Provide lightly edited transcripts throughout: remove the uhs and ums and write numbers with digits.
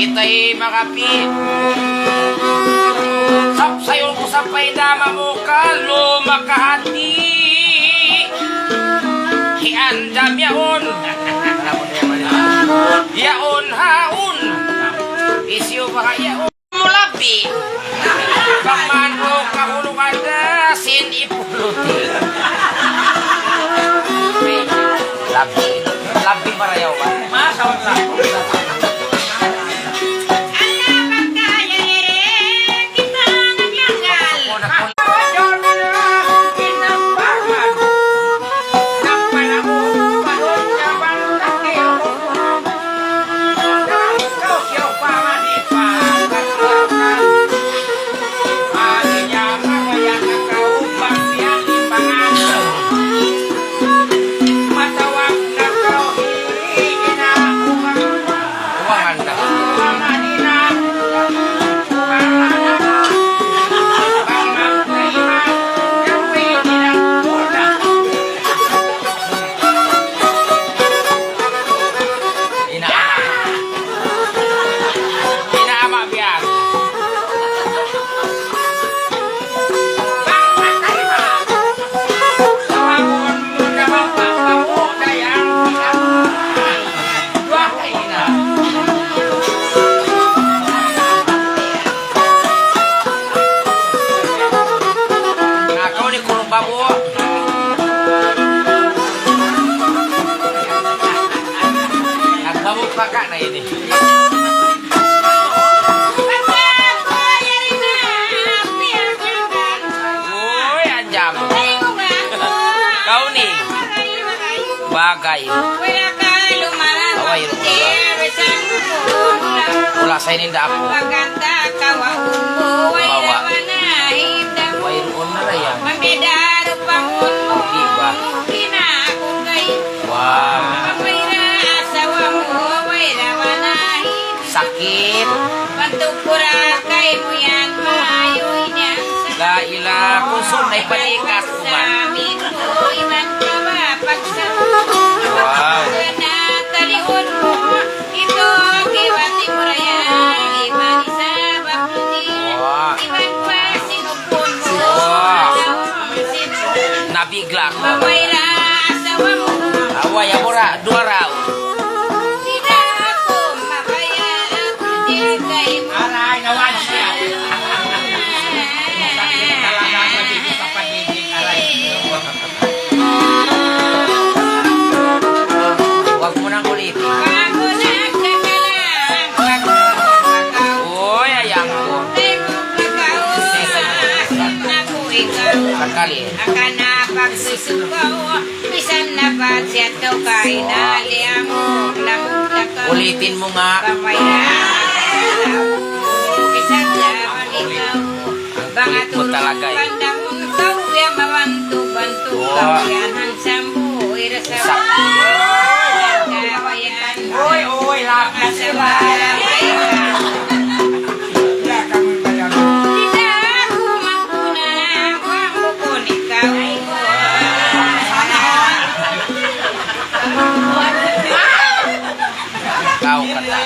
Kita'y makapit. Sayon ko sa paydama mo kalo makahati. Hiandam yaon. Yaon haun. Isyo baka yaon mulabi. Pagmano kahulukan na sin ipuluti. Labi marayaw ba? Masawag lang. Kakak na ini. Woi anjam. Kau nih. Bagai. Ulah saya ini ndak aku. Bawa. Wair onar ya. Wow. Sakit bantu kurakai muyan mayunya la ilah kusum naik panikas kuman iman kaba paksa wow kena talihun itu kiwati muraya iman isabak putih iman pasinupun nabi gelak mawaira asawamu awa ya mura dua rau wag mo nang ulit. Oy, ayang ko. Sakali. Akan napagsusukaw, bisan napat siya to kay naliamo lang takal. Ulitin mo nga. Bisan jaman ikaw, banga tulong pandang kau yang bantu kawianan sambu irasa. Kawayan. Oy, lakas sila. Kau kata.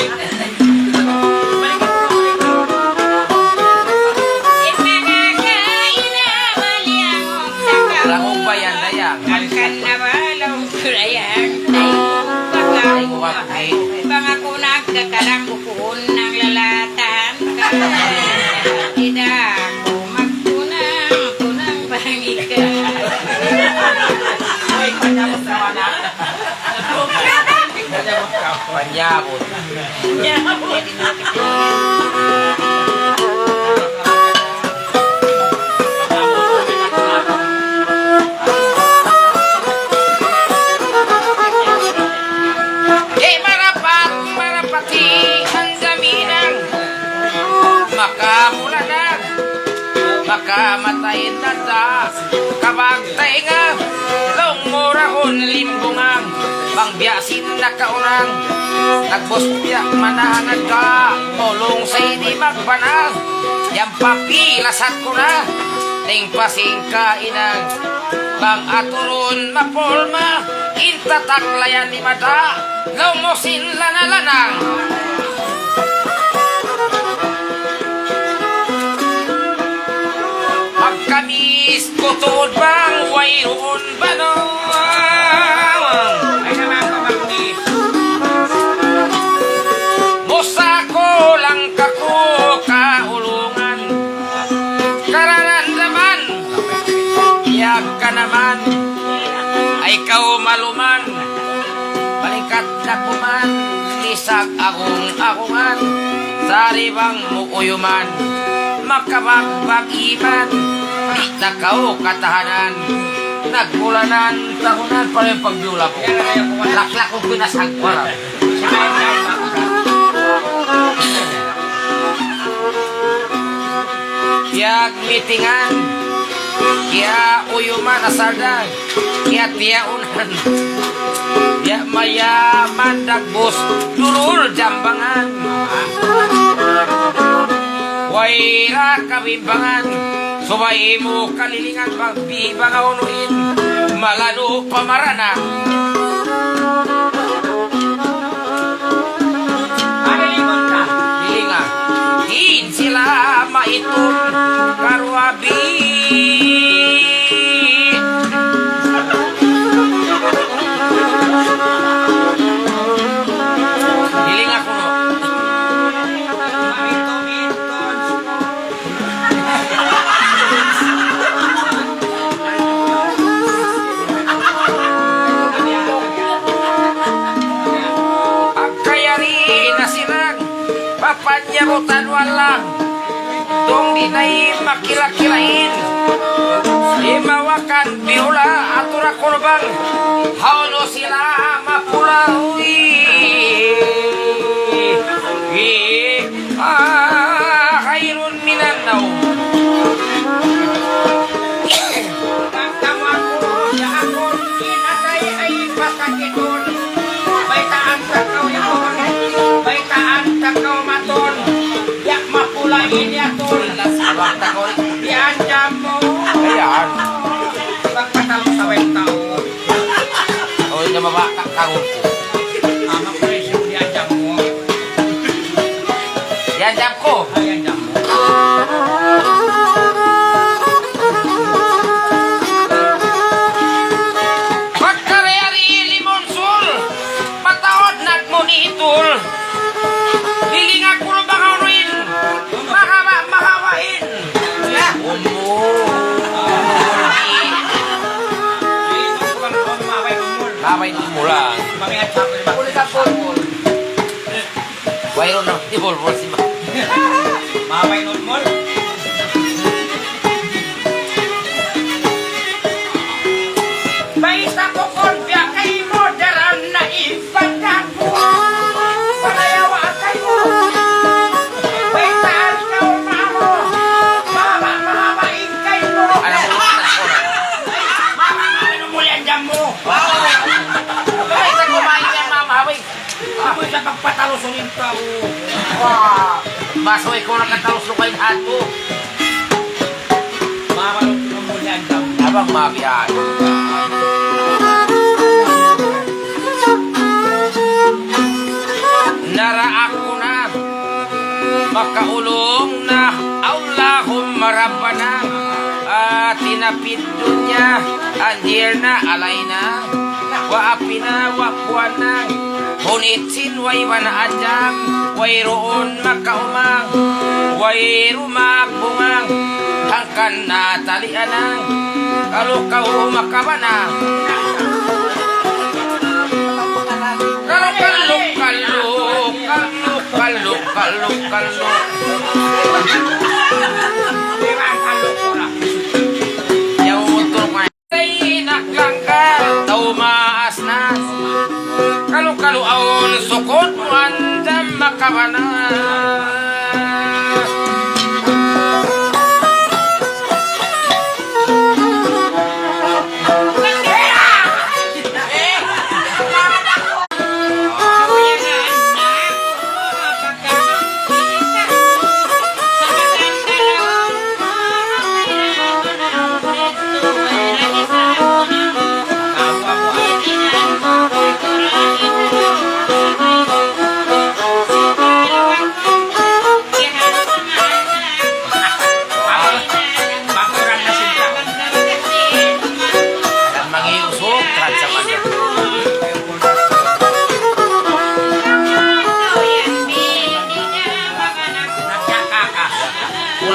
Langong bayan dayang. Akan nabalong surayang pangako nagkakarang bukun ng lalatan tidak ko magtunang pangika Panyabot. Marapati ang daminang makamulanag makamatayin na ta kabagtay nga longmurahon limbungang pangbiasin na kaurang nagbosbiak manahangan ka mulong say di magbanag yang papilasat ko na ting pasing kainang bang aturon mapolma intatak layan ni mata lumusin lanalanang Nais ko tuod bang wayroon ba no? Ay naman pamangkis. Musa ko lang kako kaulungan. Kararamdaman, iyag ka naman. Ay ikaw maluman. Balikat na kuman. Lisag akong-akungan. Saribang muuyuman. Makabagbag-iman. Di na kao katahanan. Nagkulanan, tahunan pa rin pagbiula ko. Laklak ko pinasagwara. Kaya mitingan, kaya uyuman asardan, kaya tiyaunan, kaya mayaman dagbos, durul jambangan. Waira kabimbangan, subay mo kalilingan, pagbibang aunuin, malano pamarana. Din sila maitun karwabi. Hiling ako no. Pagkayari na silang papanyarutan walang dong dinay makila-kilain imawakan biola atura korbang haulo sila mapula khairun minan naum. Ini atur Awak takol diancam mo. ayan. Pagpatalong sa wentao. O ito mabakak tangon ko. Ama presyo diancam mo. Yan jam ko. Ay, ancam mo. Pagkarayari limonsul patawad nagmunitul hilinga ko bang aunuin mahawain Kamay tumula. Wayro na tibol-bol si ba. Mamay notmol. Baisa ko kon biya kay modern na ibadan ko. Palayawa kay mo. Baitaan ka o mamo. Mama ingkay mo. Alam mo na ko na. Mama numulian dyan mo. Ay sa kumain yan mama hawig. Ako sa pagpatalusunin ka o. Baso ikaw nakatalos lo kay hato. Mama numulian dyan mo. Abang mabiyan. Nara ako na makaulong na Allahumma Rabbana tinapid dunya anjir na alay na wa apina wa puana hunitsin way wana ajam way roon makaumang way rumabungang hangkan na talianang kalau kau makabanang kalau yang untuk main naklangkal tau maas na kalau aun sukot muandam makabana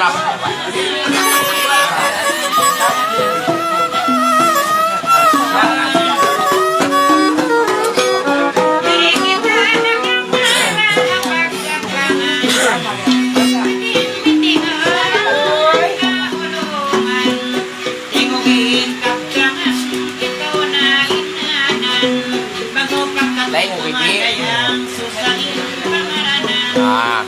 pagdulap. Lain mo, bibi. Ah.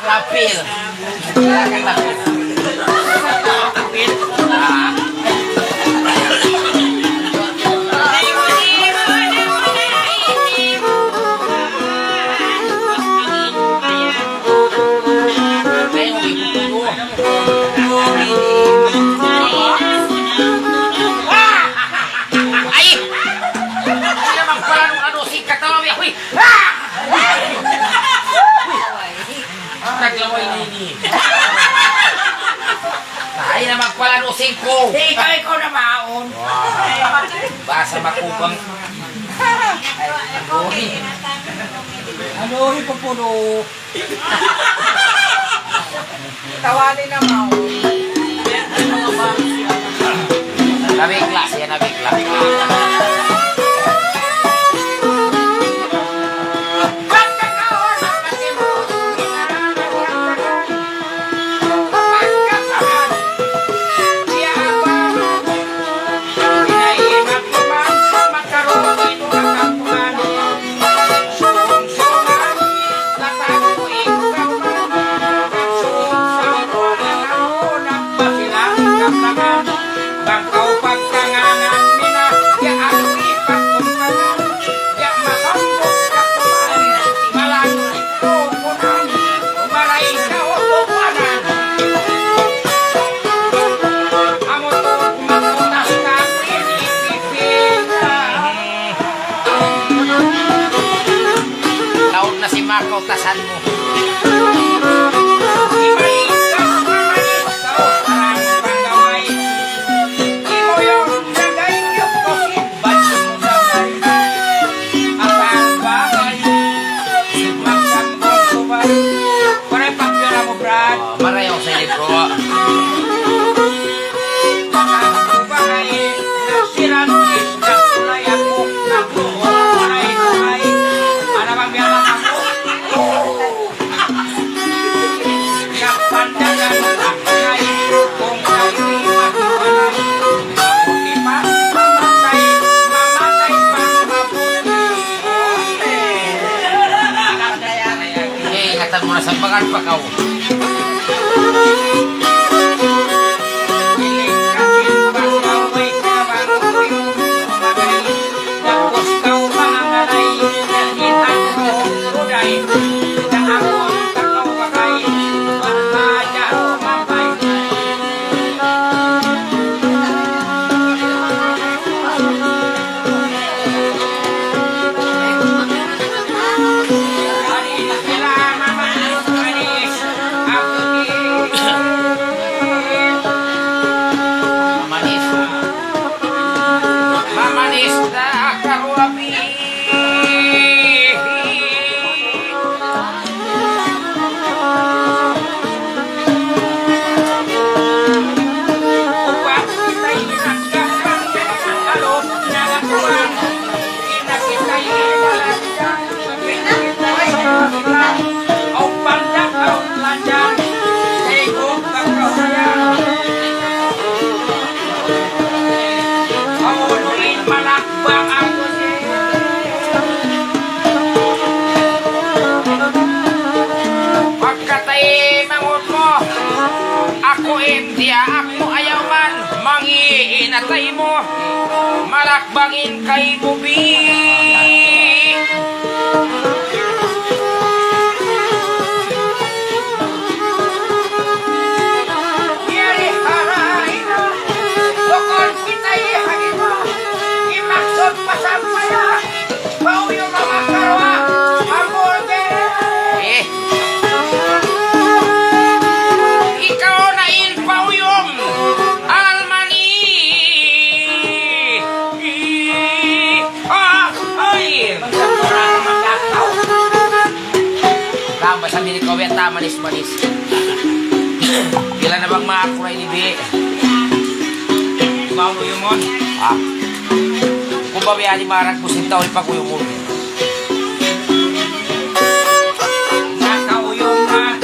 Lapil. Silakan lapil. Ay na magpalan using ko. Ikaw na maon. Basa makubang. Ano rin po puno? Tawali na maon. Nabigla siya, nabigla. Bangkau pagtanganan mina ya aku ipagkumpangan ya mahambog kakuman malang ikukunan maray kautupanan amotot makutas ka pinipipita Laon na si Marco, tasan mo. Marayaw sa libro. Ingatan mo na sa bagan pa kau. Aku Bang ako siya. Pagkatay mangon mo, ako hindi ako ayaw man, mangiinatay mo, malakbangin kay Bubi. Yari haray na. Bukod kita'y hagin mo. Imaksod pasampaya. Bau yung mga karwa. Hamburger. Eh, ikaw na ilpauyom, almani. Ay! Tama sa mini ko, manis-manis. Pila na bang makakuray ni Bi? Bau yung mon. Ah, kung ba biya ni Marag po sintaw ni Paguyong mo. Nakauyong na.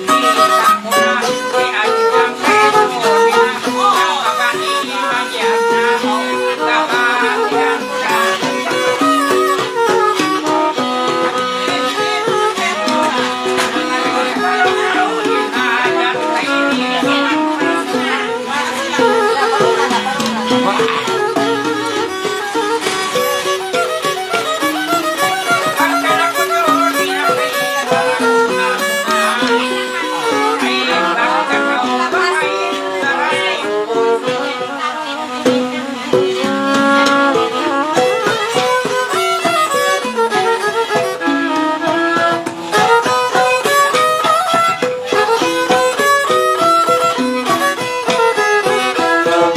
Kita ko na. Iagitang kayo mo. Nakakaiimagyan na. Nakakaiyan na.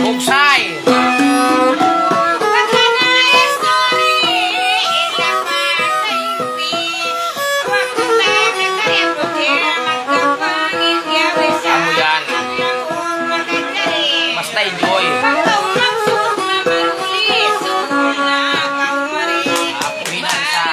Bugsay! Kamu yan. Basta enjoy. Ako hinansa.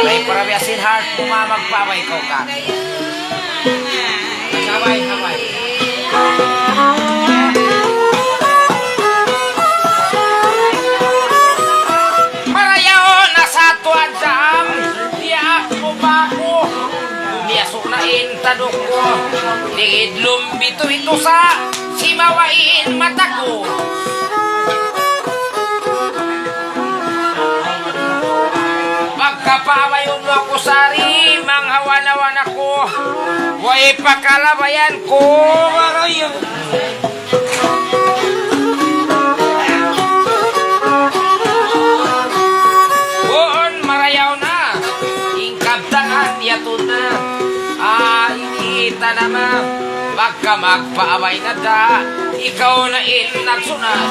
May parabiasin heart, magpaway ko ka. Sabay. Marayaw na sa tuwan jam, diak mo ba ko? Niyasok na intadok ko, tingid lumbito ito sa simawain mata ko. Magkapawayon mo ako sari, manghawan-hawan ako, way pakalabayan ko. Marayaw. Marayaw na, ingkabtaan yato na, inita naman, baka magpaaway na da, ikaw na nagsunat.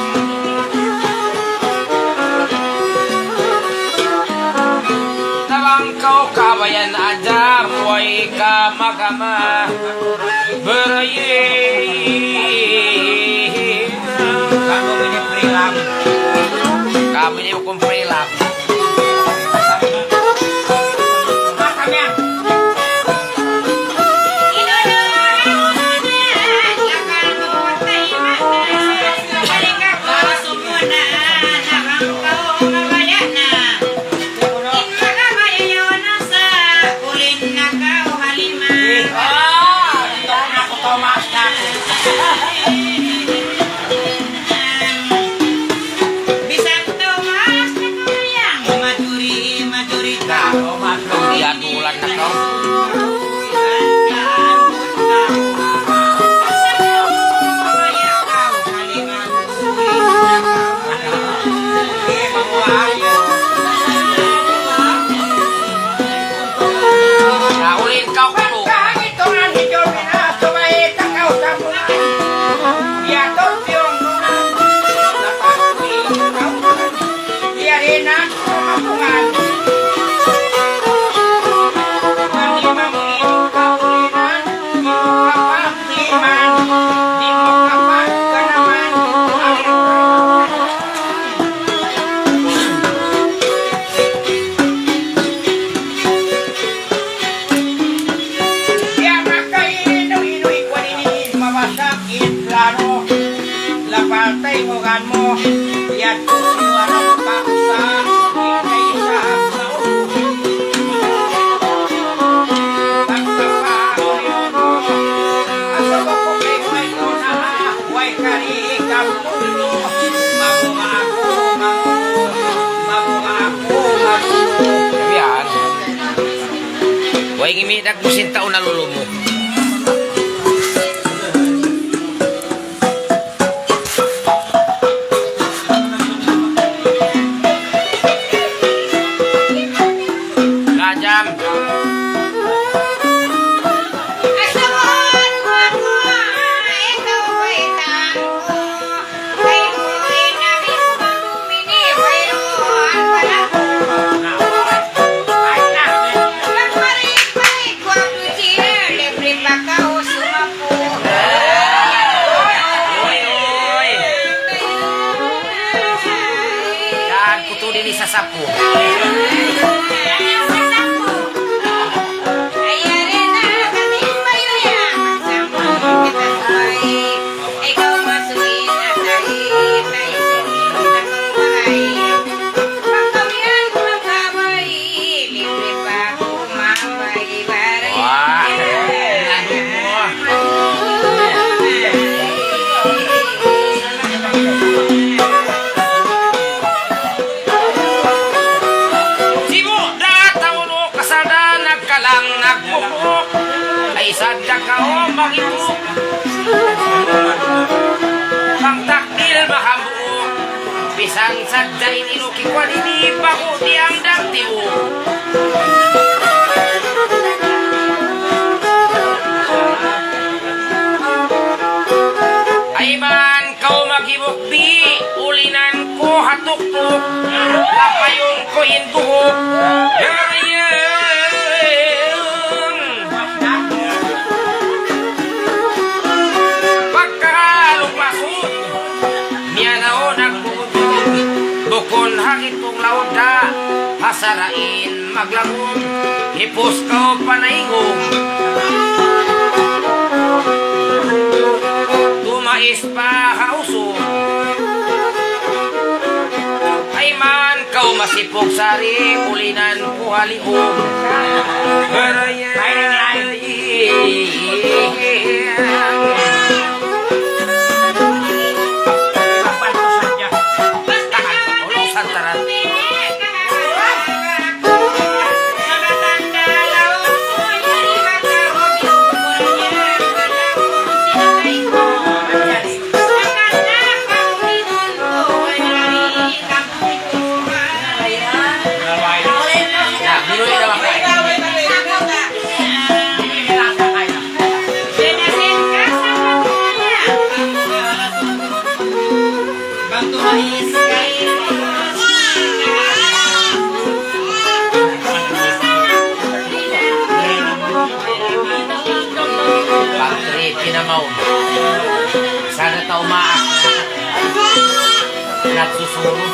Tabang kau kabayan aja, way ka magama, beraye. Kamu ini prilam. Kami ini hukum perilaku. Makamnya. Aku Thomas aku. Bisa Thomas yang madurita. Thomas Dia tulan na kau. Naulin kau kulo. Mami Ay ngimidag mo sinta o nalulo mo. Kajam. Dan kutu ini sasapu. Wah, ngadu mo. Sibo datang ulo kasada nagkalang nagbubuk. Ay sadya ka o magibuk. Pangtakdil mahabuk. Bisan sadya iniluki kwa dini bago diang dagtibuk. Ay man kau maghibok di ulinan ko hatuktok lapayon ko hintuhok pagkalupasok niya nao nagbubutong bukon hangitong lauda hasarain maglangong hipos kau panaingong tumais pa hauso ay man kau masipog sari ulinan ko haliog santaran Patri pinamaw. Sana tao maak. Nagsusunod.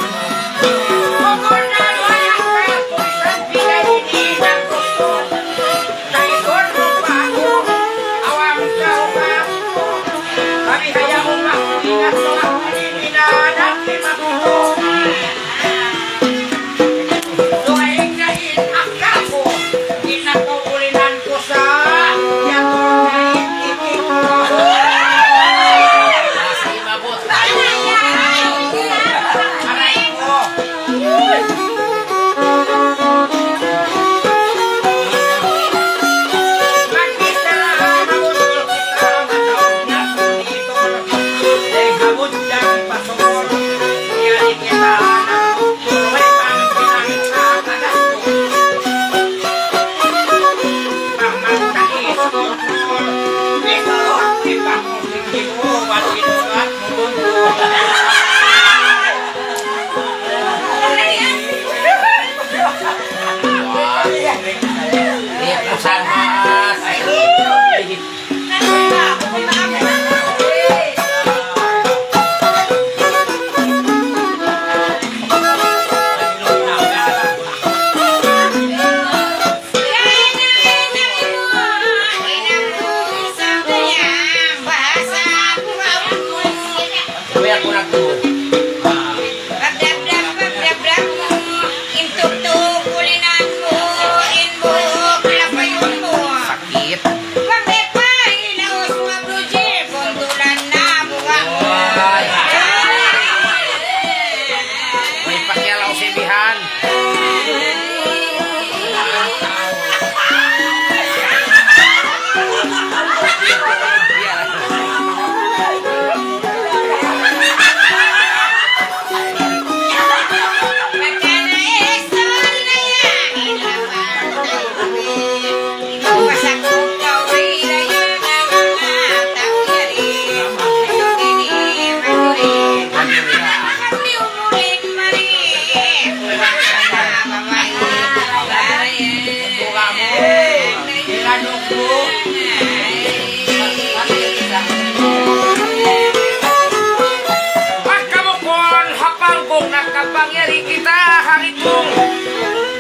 Pagkamukon, hapang kong nakapangyari kita haritong.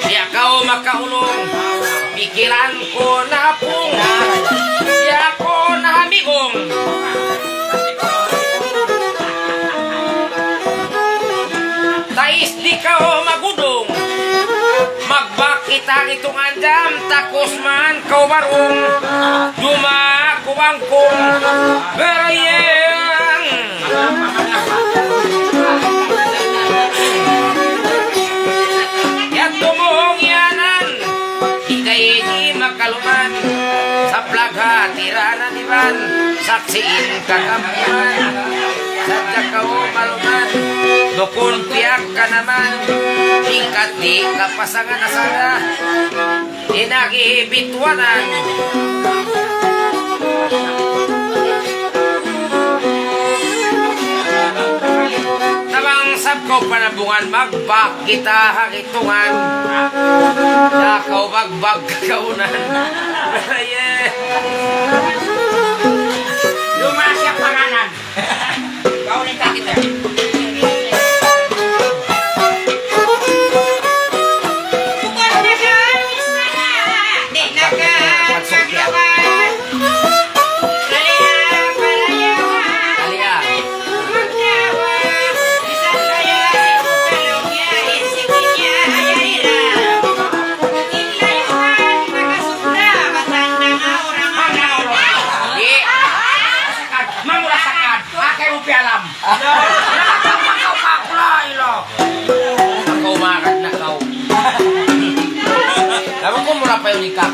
Di kau makaulong, pikiran ko napong. Di ako nahamigong. Tais di kau magudong. Magbakit ang itong andam, takos man kau barong. Duma kubangkong, berayang. Yan tumong yanan, ikay di makaluman. Sa plaga, tiranan iban, saksiin kakampuan. Sadya kau maluman, dukun piyak ka naman. Tingkat di kapasangan na sana, inagibitwanan. Tabang sabkaw panabungan, magbak kita hakitungan. Nakaw bagbag kakaunan. Yeah. Lumasya panganan. Kau ni kita. Kau makan na kau. Dapat ko mura pa yung ikap.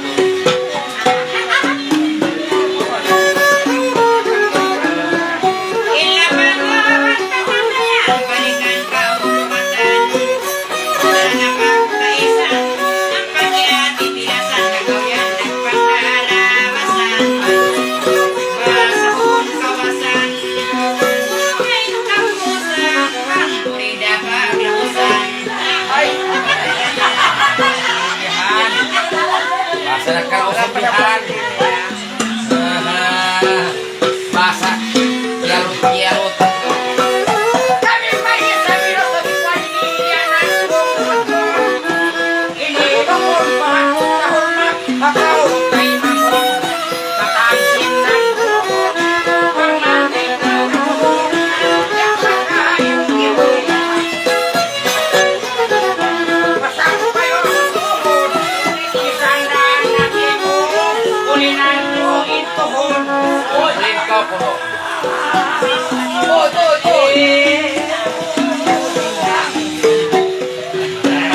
Basa nagkausabihan. Basa. Yarot-yarot. Kami pagi sabi ro sa pagkiniyanan ko. Ini bakon pa tahon na akaw kay mamon. Tatansin na ko. Panglanay na ko. Yakakain ko. Pasang kayo tuhod. Isandaan na ko. Ulinan ko ituhod. Ulin ka po.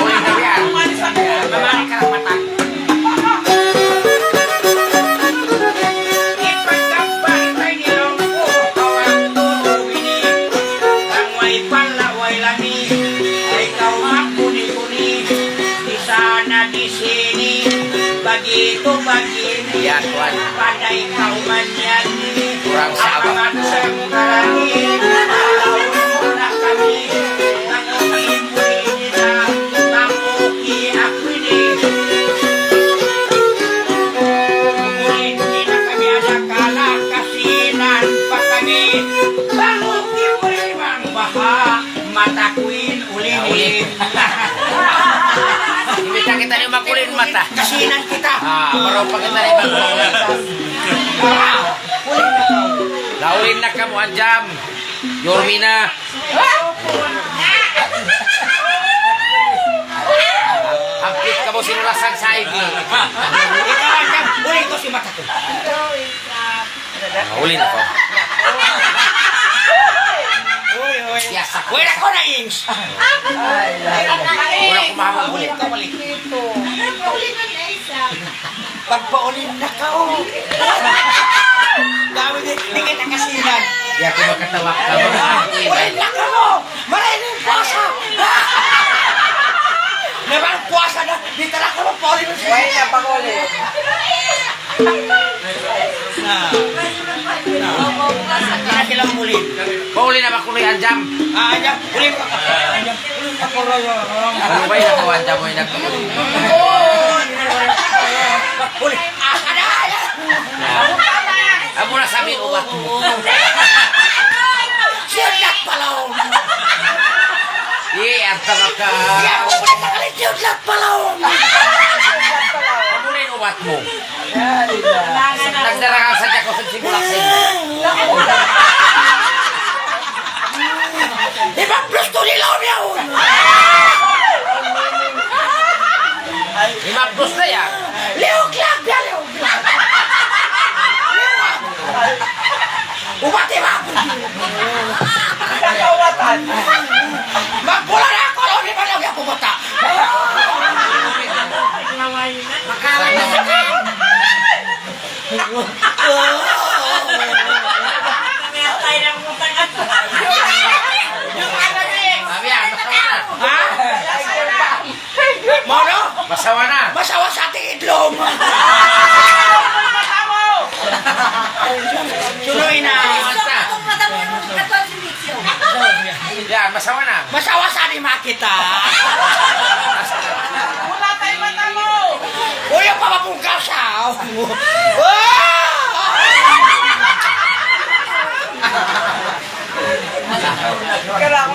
Ulin ka yan. Mamali ka ng mata. Ipagkapan kay nilong ko, kawang tulubini. Ang way pala, way lami, ay kawang kuni-kuni. Di sana di sini, bagito bagini. Yan, Tuan. Paday kauman yan. Kurang sabak. Abangan sa karangin, alaw mo na kami. Nangunin mo nila, tamuki ako ni. Hindi na kami ada kalakasinan pa kami. Baluki mo rin ang baha, matakuin ulini. Imita kita ni makulin mata. Kasinan kita. Baru pa kita ni makulin. Laulin na ka mo anjam. Yormina. Hampit ka mo sinulasan sa igi. Ikaw ang jam, uli ko si matakuin. Laulin ako. Yes, wala ko na ings. Wala ko mahamang Ulit. Pagpaulin na ka, oh. Dami di kita kasinan. Ya ako makatawak ka. Ulit na ka mo! Maray na yung puwasa! Naman ang puwasa na, di tala ka mo paulin mo siya. Wait na pag-uli. Kaya silang ulin. Pauli na makuloy anjam. Anjam, ulin ka. Anjam, ulin ka po rayo. Ano ba yung ako anjam mo yung nagkakuloy? Ulin. Ada! Amin ubat mo. Siyudlat palawon. Iya, tama ka. Kaya ako pa nakalit siyudlat palawon. Ano na yung ubat mo? Nagdarang sa dyan ko sa simulak sa inyo. Ibang plus to nilaw niya. Imagdos na yan. Liog lang yan, liog lang. Ubati ba? Kakawatan. Magpula na ako, hindi ba lang yung pumunta? Mono? Masawa na. Masawa sa ating itlog. Sunoy na. Yan, masawa na. Masawa sa ating makita. Wala tayong mata mo. Uy, ang papapungkasaw.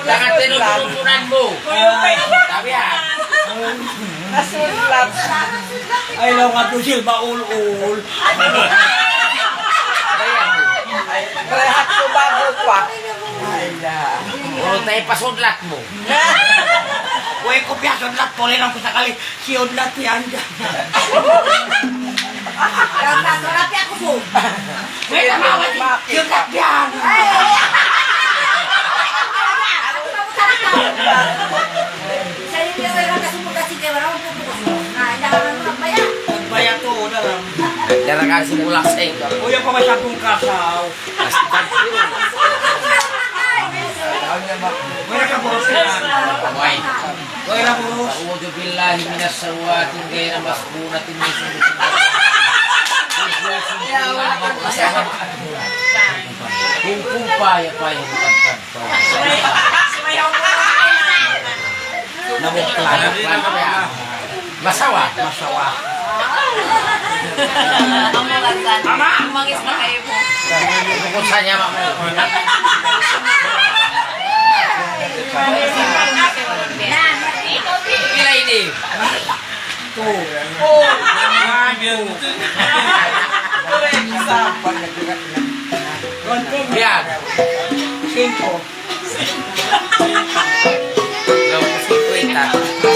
Jangan tinutulungan mo. Sabi yan. Nasulat. Ay, lang nga to siya, maul-ul. Rehat ko bago pa. Ay, na. Puro tayo pasudlat mo. Uy, kopya, sudlat po rin ang kusakali. Siyudlat yan dyan. May tamawan, siyudlat yan. Nagbaya to, na lang. Nagdarang ka simulak sa inyo. Uy, ang pamasyapong kasaw. Uy, nakaburos ka lang. Why? Uy, nakaburos. A'udhu billahi minas sawatin gaira masbunatin min Kung paya-paya bukan Masawa. Masawa. Mama! Umangis na kayo po. Kung saan niya mo. Pila ini. Tuh. Biar. Cinco. Gawin ko 50.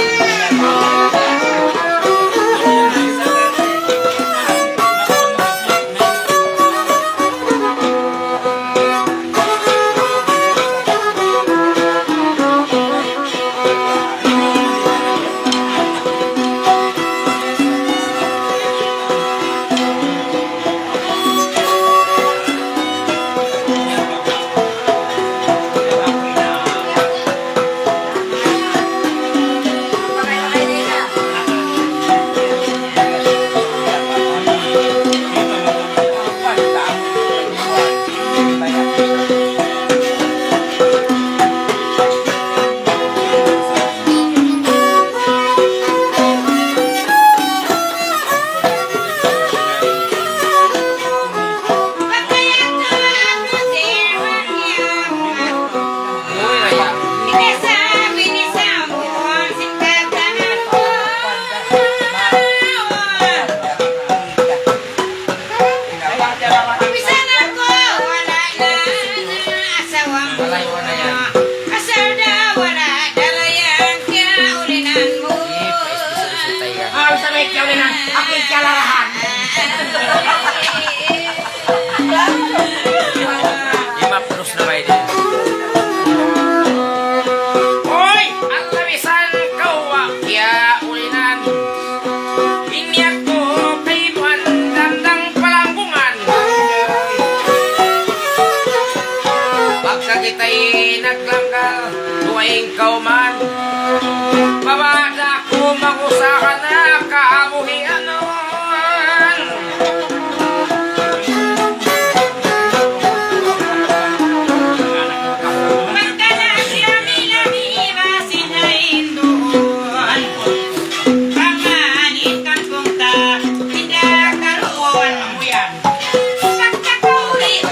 Kita'y naglanggal, tuwing kauman. Mabada ko makusakan na kaamuhian nun. Magkana siya minamima sinaindoon. Panganit kang punta, tinakaroon mo yan. Pagkakauli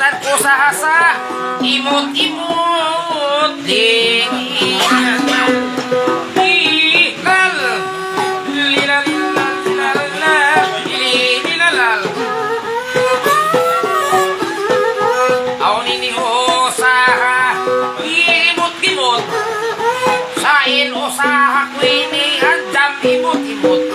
Pagkatan ko sa hasa, imot-imot din. Sain usaha ko ini andam imot-imot.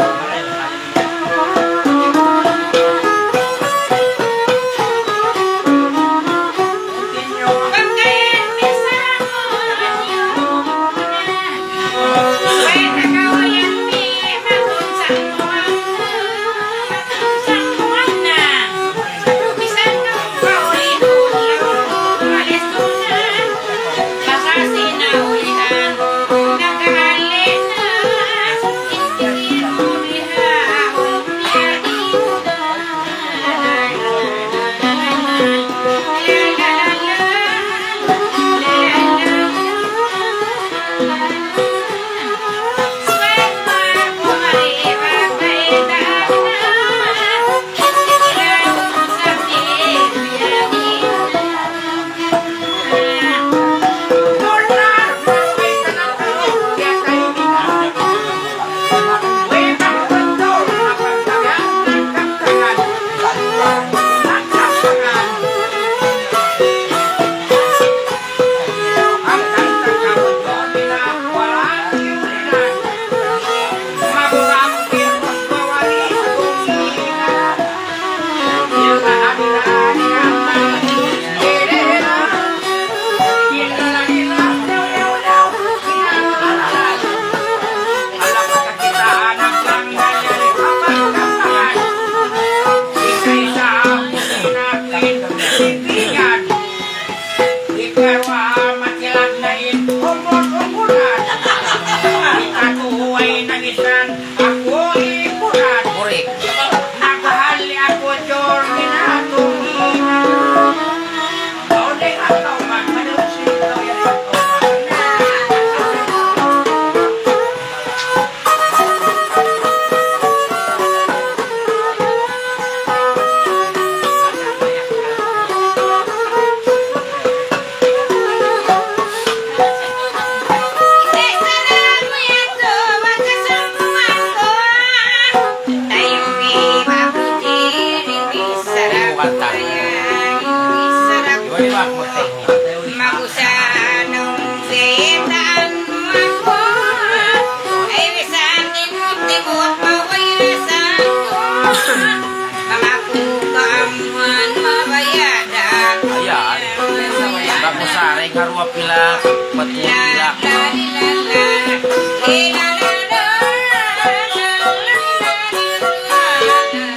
Karua pilak, batu pilak.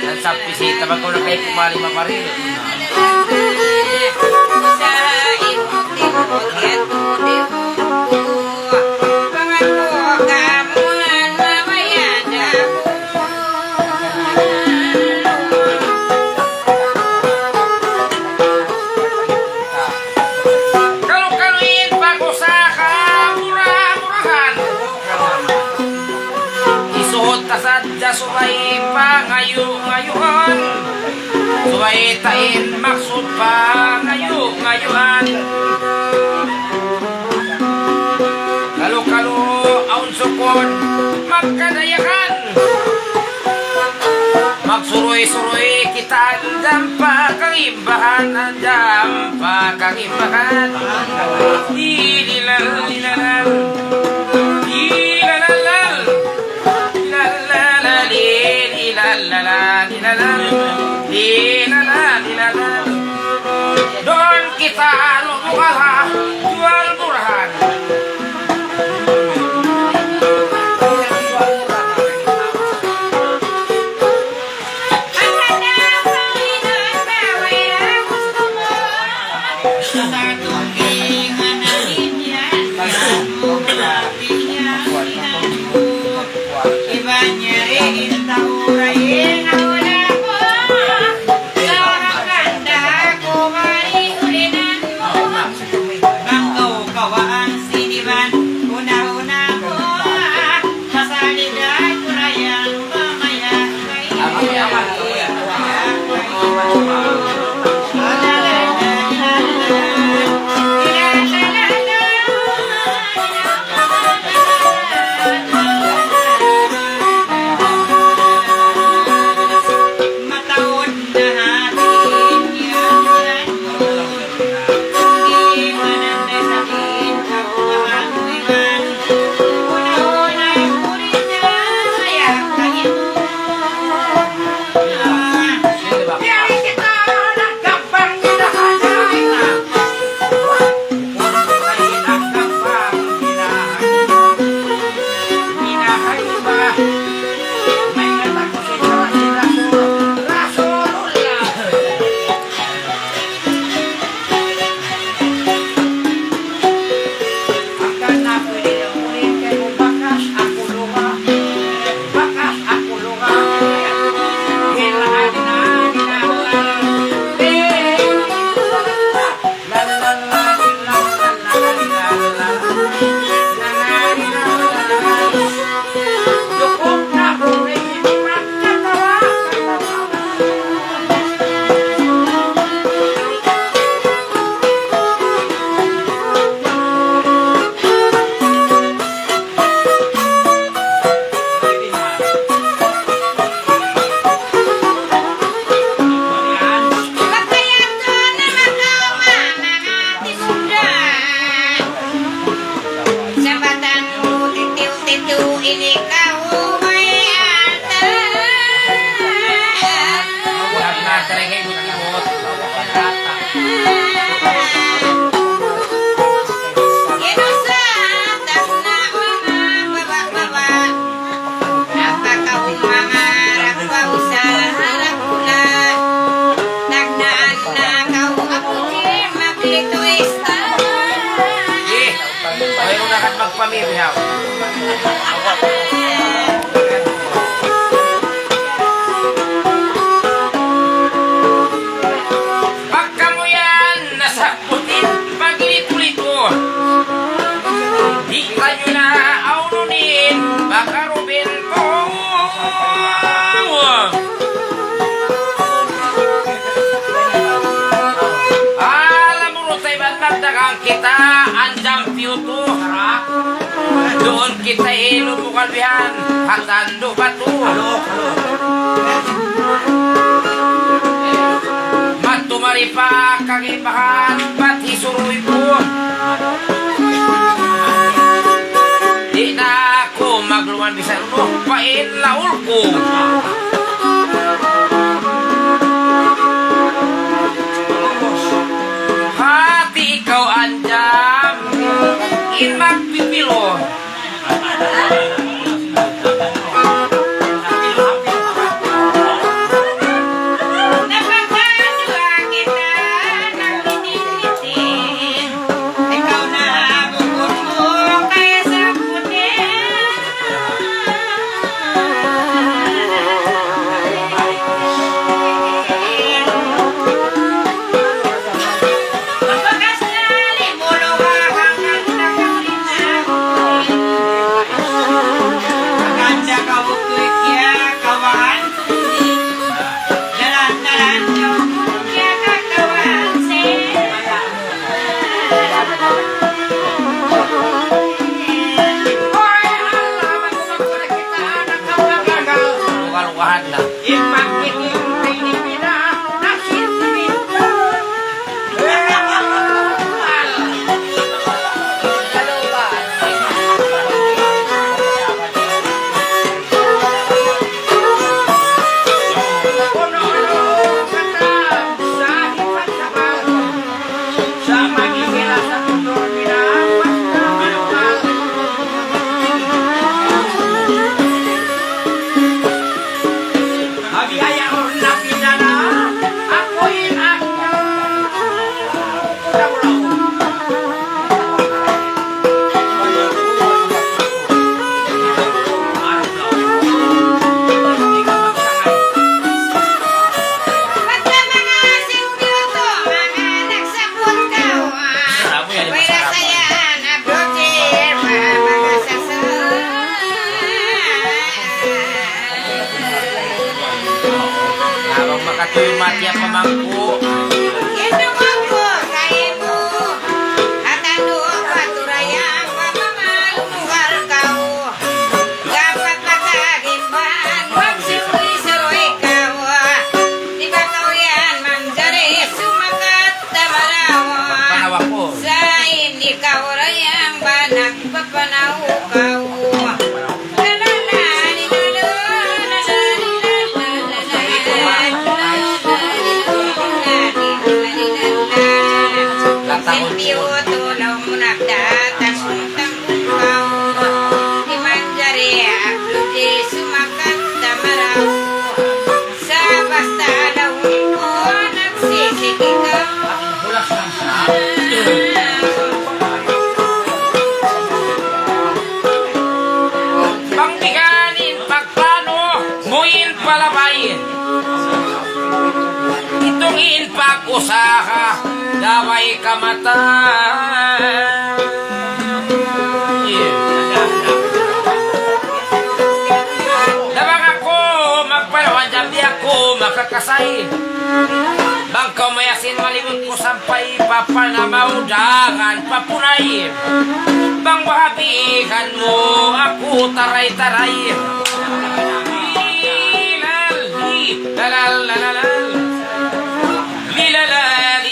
Dan sampai si tabak ko na kayo kumali maparil. Subay pangayu-ngayuan, subay tain maksud pangayu-ngayuan. Kalau aun sukon magkadayakan, magsuroy-suroy kita andam pakangimbahan, andam pakangimbahan. Dililal-lilalal, dilalalal, Don kita lukalah jual murahan. Limot. Rata. Inusatap na mga baba-baba. Napakawing mga rapausahan pula. Nagnaan na kau ako din maglituis. Eh, mayroon na kat magpamirihaw. Pagka mo yan, nasakutin, paglito-lito. Di kayo na aununin, makarubin ko. Alam mo rin tayo ba't nagdagang kita, andang piyuto. Doon kita ilumukalbihan, hatando batu. Matumari pa kagibahan, ba't isuruy ko? Di na ako magluman bisan mo, pain laul ko. Hati ikaw andam, in magpipilo. Napagkadwa kita ng pinilitin. Ikaw na bukod mo kaya sa puti. Pagkas lali mo luwakang ang nakaulit ako. Maganda ka bukoy kaya kawahan sulit. Dalan-dalan yung kaya kakawahan Hoy, alaman ko magpalagkita ng kapagagal. Luka-lukahan na. Ipagkiting pinipina na sinipin. Puno-puno katam sa hipat sa bago. Sa magigila sa tutor nila, basta maluwal. Abiyaya ko na pinana, ako'y akya. Daulaw. Pagka mga singkyoto, mga nagsabot kaw. Sarap mo yan, di ba? Pwede Sarap. sayaan, abrotir, mga sasal. Habang makatuloy mati ang pamangko. Gendong ako sa imo. At ano ang paturayang pamamalungal kaw. Dapat magkagimban, huwag suroy-suroy kaw. Di ba kaw yan, manjari, sumakat na malaw. Panawa ko. Sa ini kaw rayang banak papanaw kaw. Sentiyo tulong mo nagdatas utang ukaw. Di manjari akludi sumakat tamaraw. Sa basta daw ko nagsisik ikaw. Pangbiganin pagplano, muin palabayin. Itungin pag-usaha, daway kamatan. Dabang ako, magpalawan dyan di ako makakasay. Bangkaw mayasin malimot ko sampay, papanamaw dagan papunay. Bang bahabihan mo ako taray-taray. Lilalal,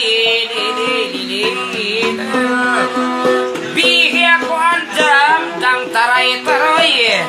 bihi ako andam dang taray-taray.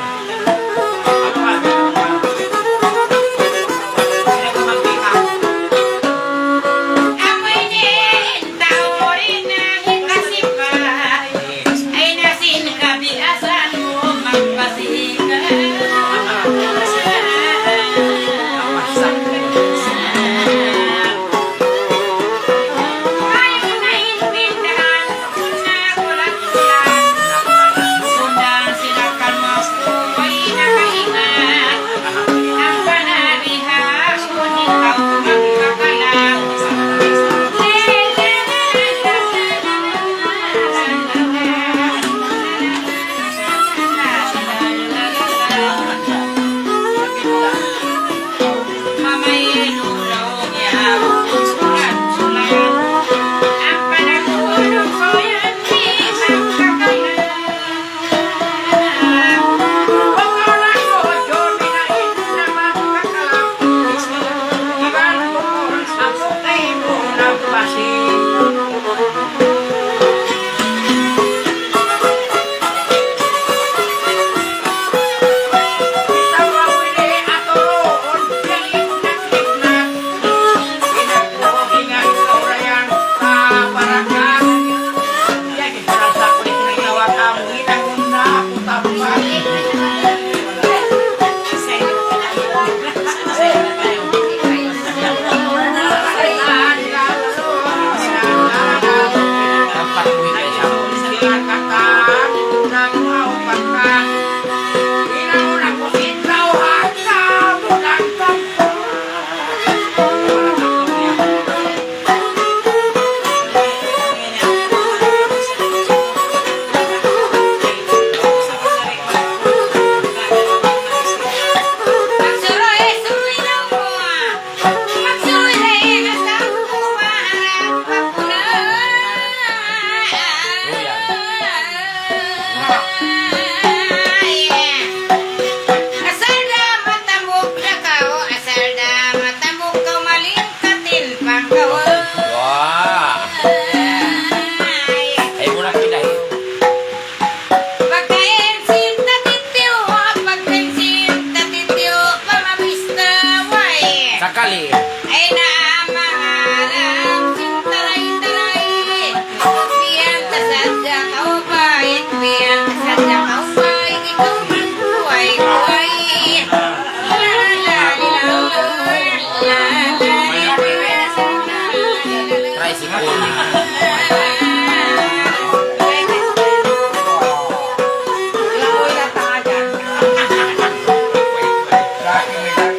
tricycle.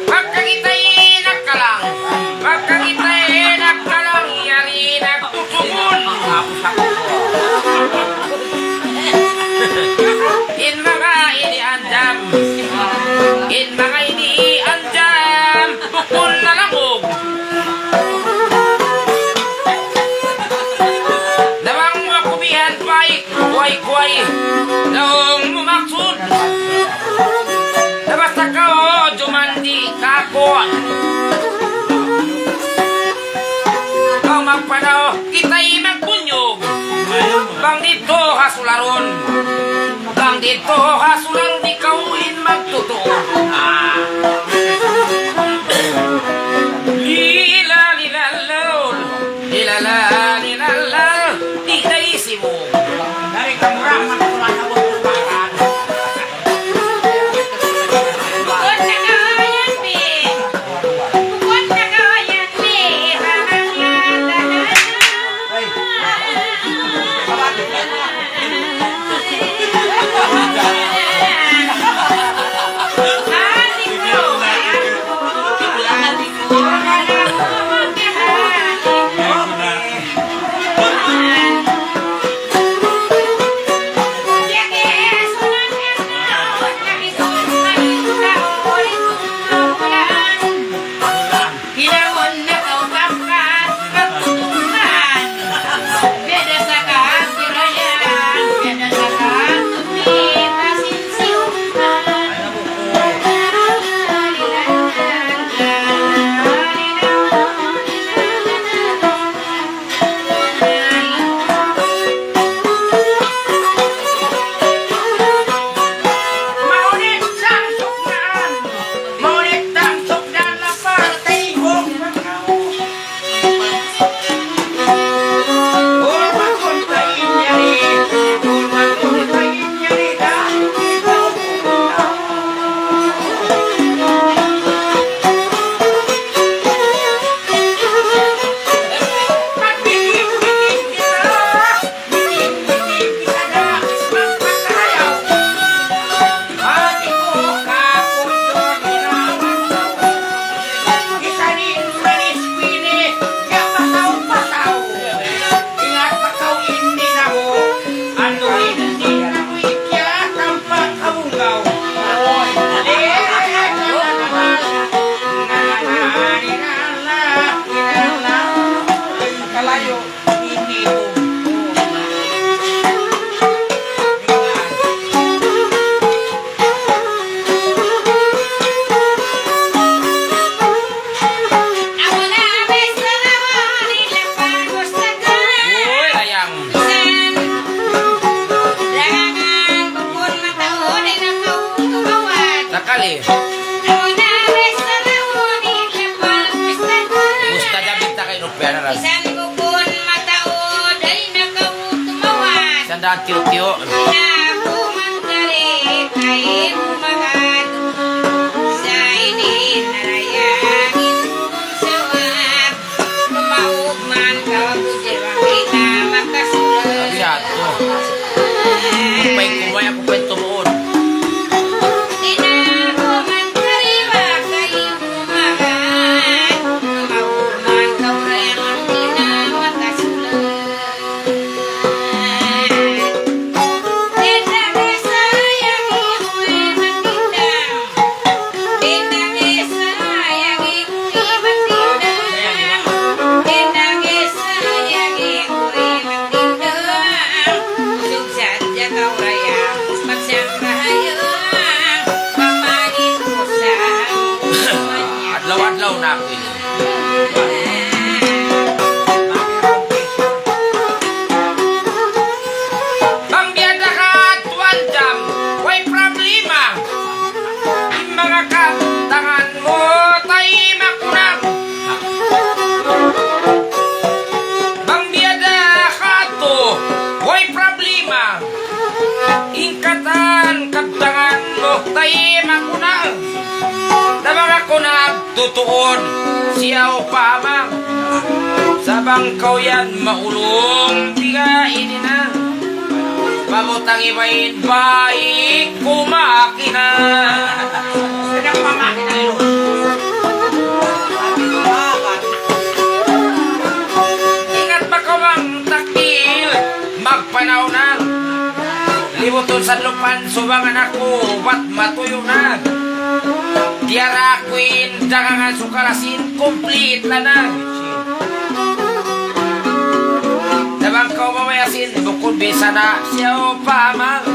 Magkagitayin ka lang. Magkagitayin ka lang. Yari nagtutugon. In mga iniandam. In mga iniandam. Bukol na lamog. Namang makubihan pa'y kuway-kuway. Laong mumaksud. Nabasta ka o dumandi kako. Kau magpanaw kita'y magbunyog. Bang dito hasularon. Bang dito hasularon ikawin magtotoo. Lila lila lol. Lila la lila la. Dita'y sibog. Dari kamurang matulad na bukubaran. Bukod na kawayan, be. Bukod na kawayan, be. Parang yata Tiyo-tiyo. Kupay kumay ako pa tumuon. Adlaw-adlaw na ako ini. Bang biada ka tuan jam, way problema. Yung mga kantangan mo, tayo makunang. Bang biada ka to, way problema. Ingkatan kantangan mo, tayo makunang. Na mga kunang tutuon, siyaw pamang. Sa Nabangkaw yan maulong bigain na pamutang ibain baik kumakina. Sedang mamakin na ilo. Ingat ba ka bang takil magpanaw na libuton sa lupan subangan ako ba't matuyo na tiara ako'y dagangan sukarasin complete na na. Nabangkaw mamayasin bukod bisa na siya o pamang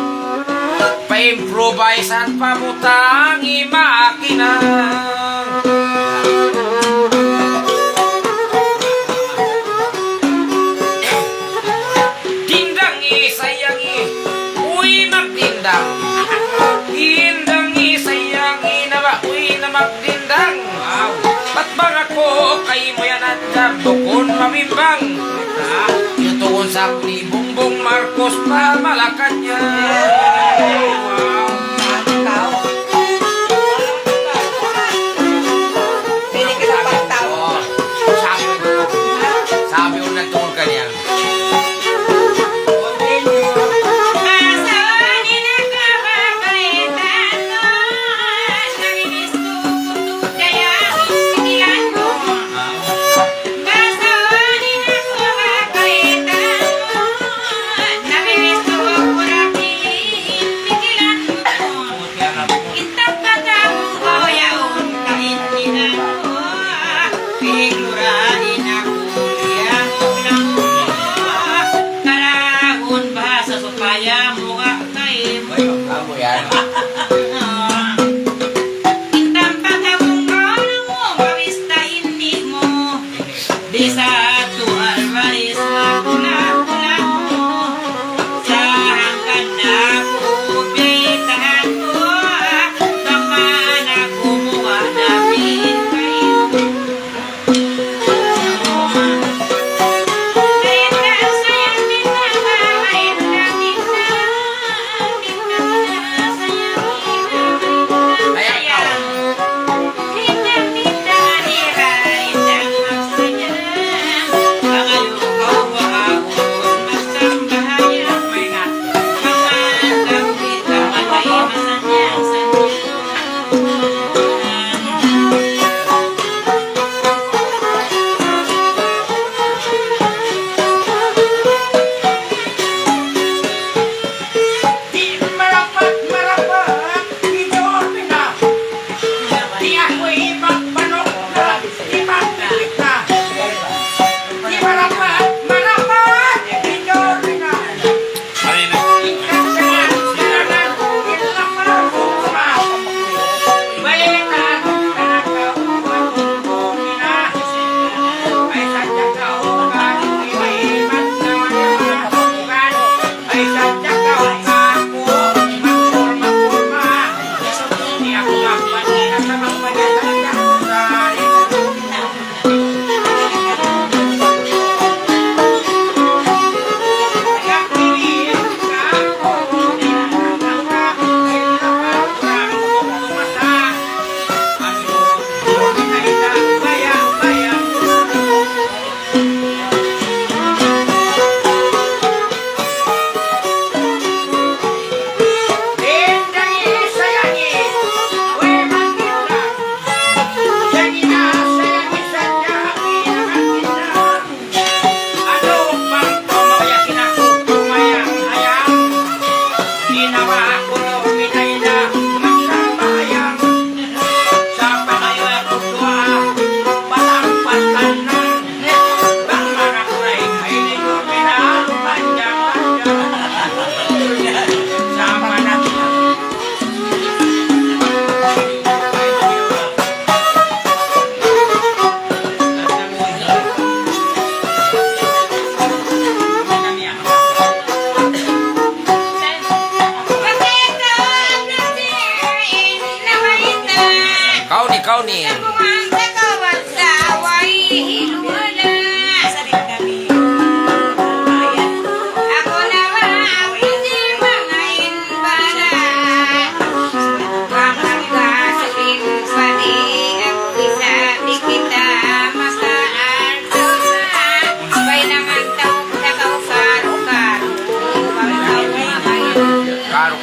pa-improvise at pamutang imakina. Tindang isayangi uy magtindang tindang isayangi na ba uy na magtindang. Ba't bang ako kay mo yan at bukod mamimbang tugon sa ni Bongbong Marcos pa Malacanang. Wow. Pili ka sa pagtaw. Oh, sabi ko nagtungkol kanya. Ako yan. Bisa tu Alvarez pula-pula sa hanggan ako bitahan ko baka na kumuha namin kayo. Kainda saya minta, kainda minta, minta saya minta, sayang. Kainda minta, kainda maksudnya. Ang ayaw ko ba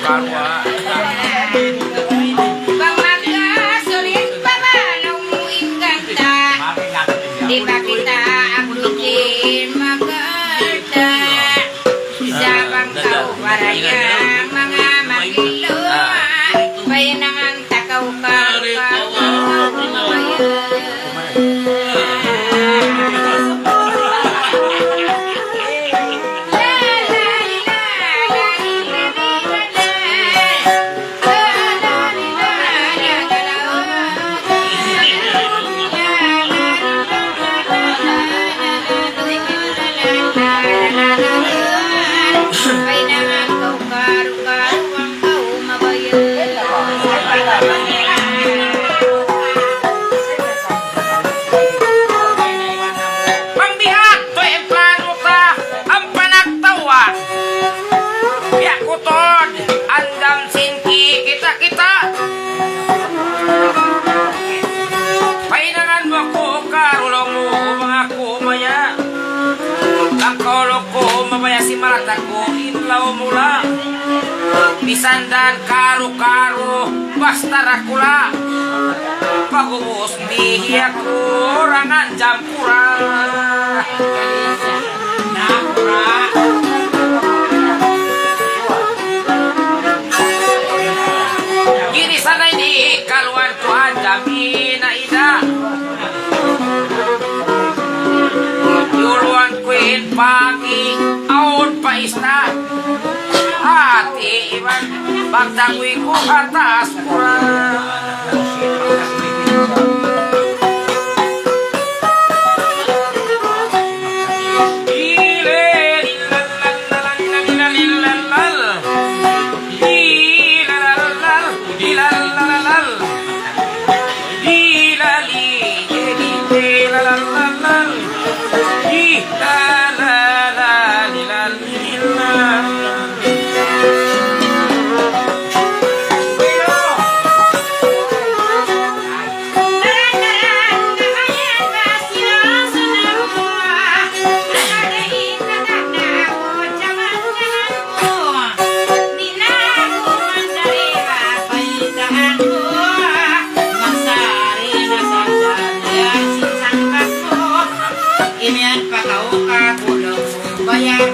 karo-karo. Bang magkasulit pa ba nung ganda? Di ba kita abutin maganda? Sa bangkaw waraya mga magiluan, bayan ang takaw Pambihat to ang plano ta, ang panagtawa. Biya ko tod, andam sinki kita-kita. Painangan mo ko, karulong mo, mga kumaya. Ang kolok ko, mabaya si mata ko, inlaw mula. Bisandan karo-karo, basta rakula. Pag-uus bihiya ko, rangan jampura. Napura. Gini sanay di kaluan ko andami na ida. Yuluan kuin pagi, aon pa ista. Hati iban, pagdangwi ko atas kurang.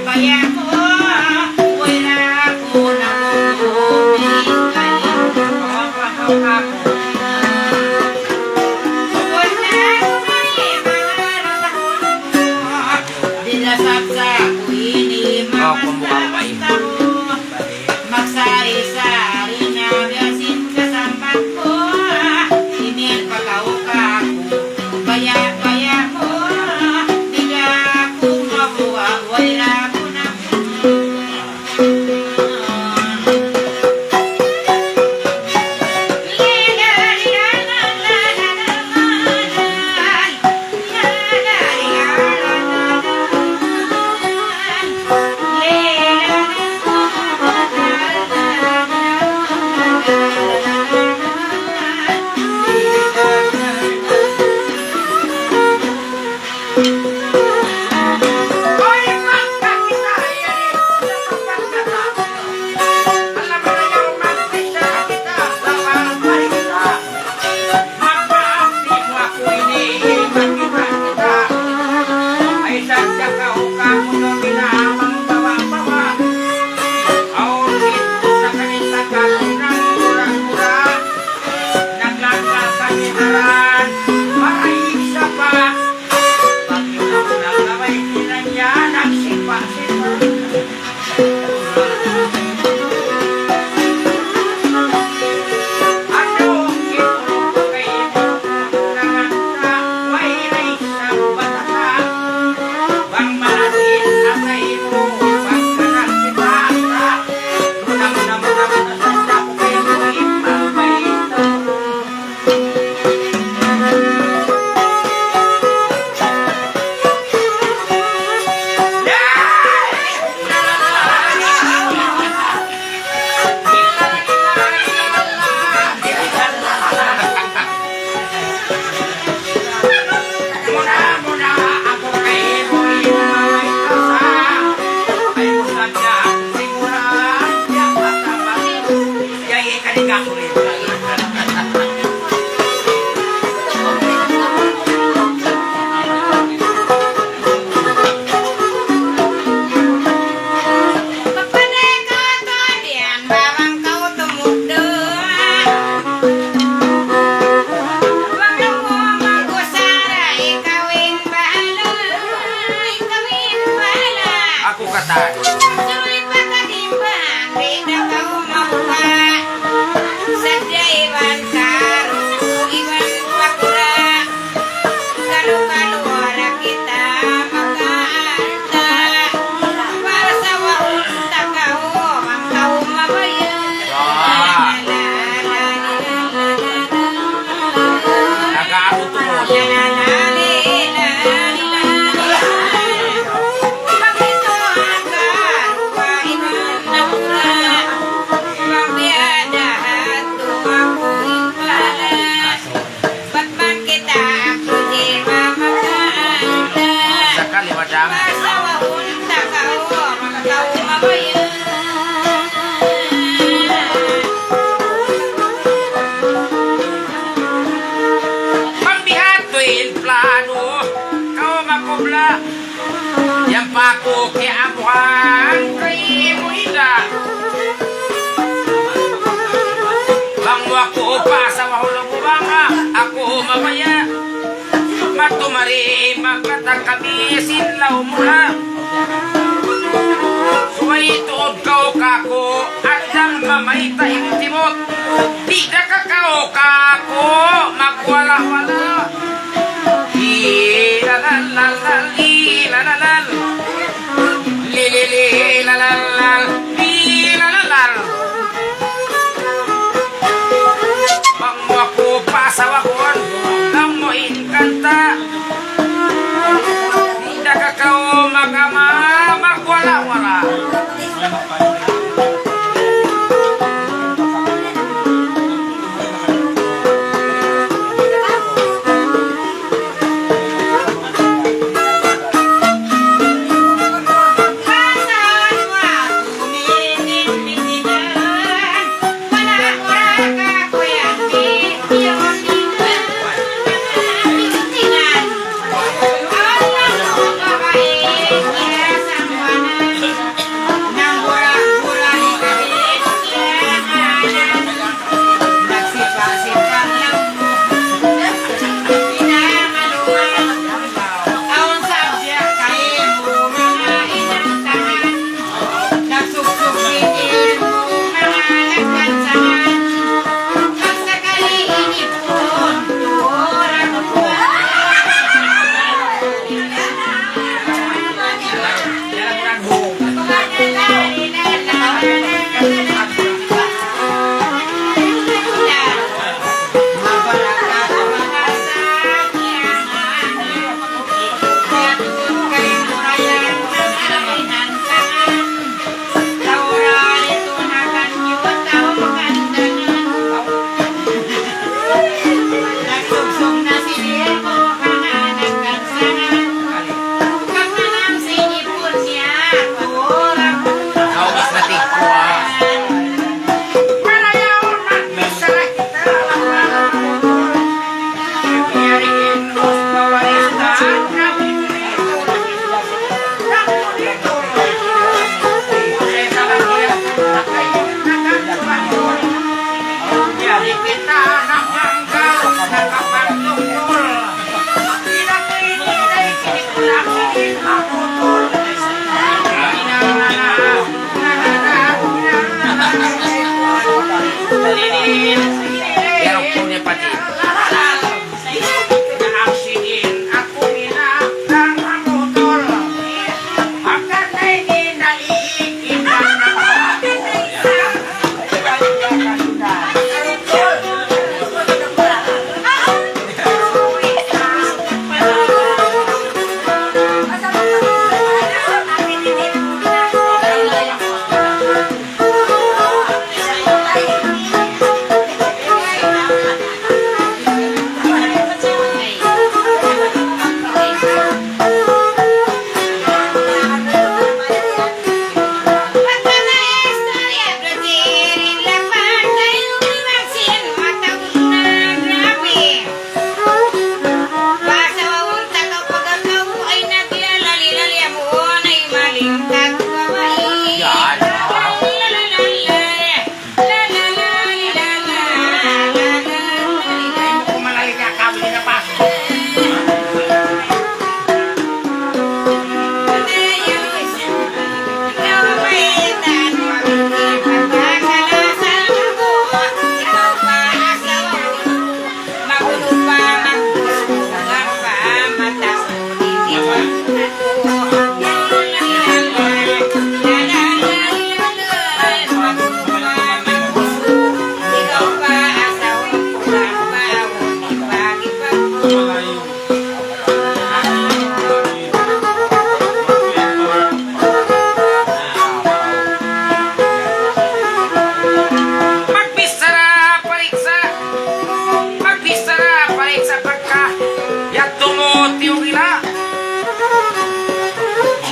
Bayar mo, wala ko na magsari-sari na biasin kasambat ko, imin pagkaw ka ko, bayar mo, tiga ko mabuha, wala ko na Aku kata Sulit pagkatimbang, di na kau mabuka. Sadya iwan karusu, iwan pakura. Kalu-kaluara kita makaanta. Para sa waunta kau, ang kau mabayan. nag-aato tungod. Sakali madam. Pambihato'y plano, kau makubla. Yang paku kiamuhan kay mo ida. Bang ako pa sa wahulong banga, ako mamaya. Matumari magkatang kami sinlaw mula. Suway tuod kau kako, andang mamayta imtimot. Di na kakao kako, magwala-wala. Ilalalal, ilalalal. Lilili, lalalal, ilalalal. Bang ako pa sa wakon, nang mo inkanta. Di na kakao magama, magwala-wala.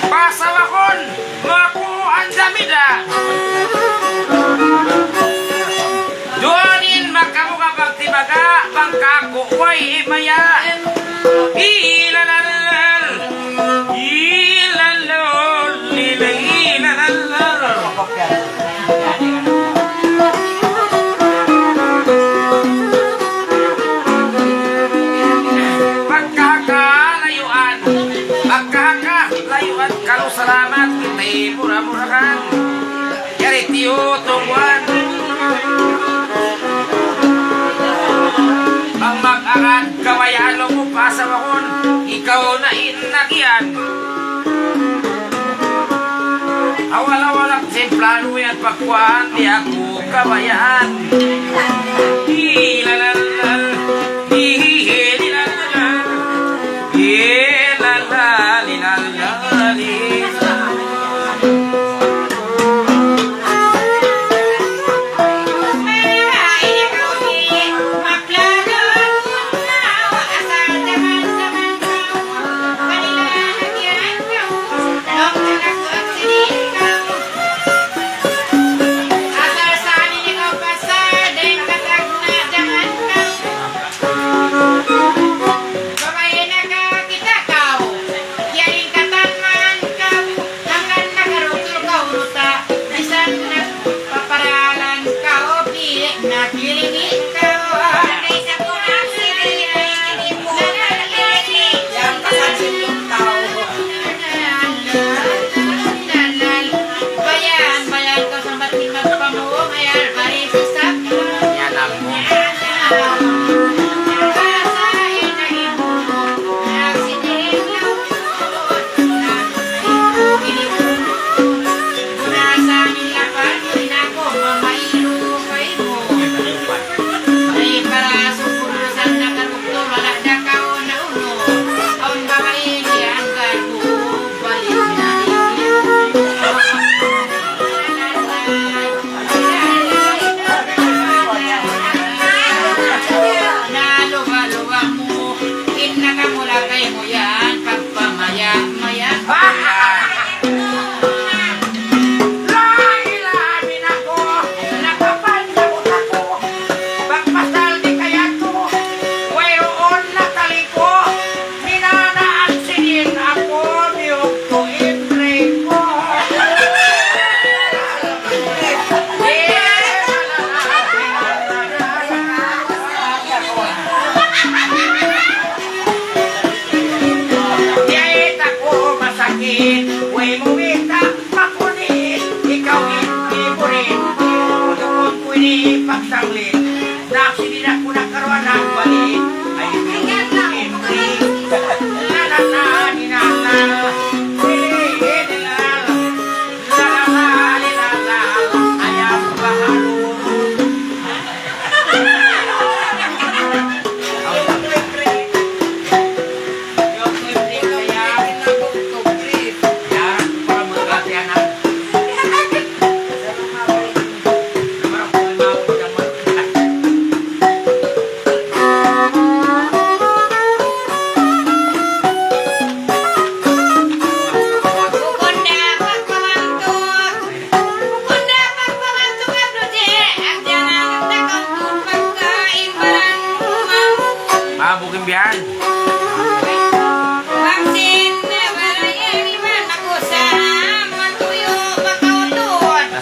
pasawakon maku andamida duanin makamuka pagtibaga bangkaku way maya ilalal ilalol ilalal pagkakalayuan kalau salamat kita murah-murahan yari tiyo tungguan bang mag-arad kawayaan lo mo pasawakon ikaw na inakyan awal-awalak simplano yan pagkuhan di ako kawayaan hilalalal hihihilalal hilalalali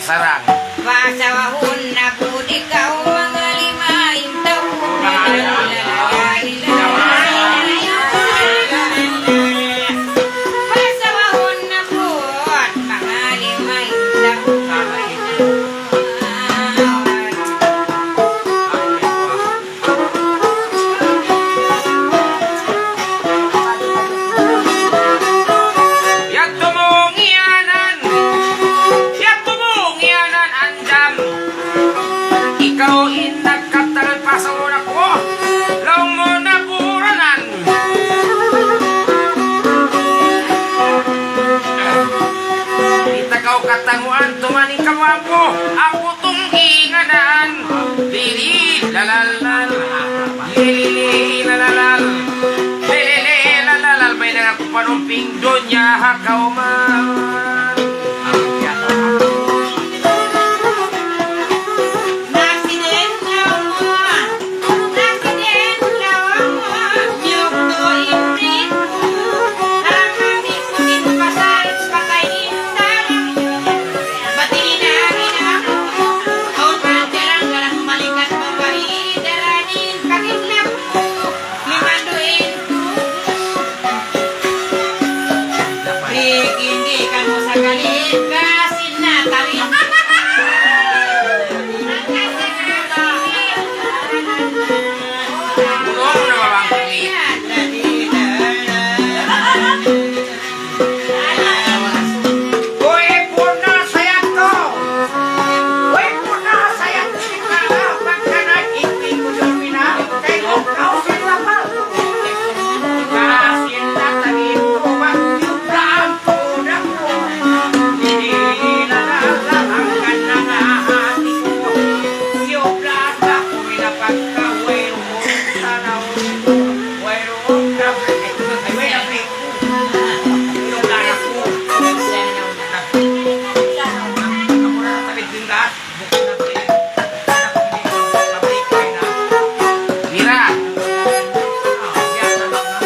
sarang pasawahon na po ikaw mga limaing taon pasawahon na po at mga limaing taon ikaw inagkatagal pa sa una ko lang mo na buranan itakaw katanguan tumaning kamampo ako tong inganan lili lalalal lili lalalal lili lalalal may nagakupanumping dunya kauman. Naksiden lawa, naksiden lawa, nyok to ibrit, harang ikutin pasal pakai intan, batin aku, kau terang malaikat membayi daranin kakek lampu, limanduin hindi kamu sakali kasih natalin. Bulong na babang kami. Uy, puna sayang ko! Uy, puna sayang kita na! Pagka hindi ko yung kay kau sila pa! Kasi natalin ko mag-yubraan ko na ko! Hindi nalalahangan na hati ko! Yubraan ako pinapagka-wero ko sa naon ko! Wero ko na! Ay, wero ko! Yubraan ako! Ako na tapit din lahat. Bukod na tayo. Anak ko dito. Labay ko ay na. Mira, Yan, anak na.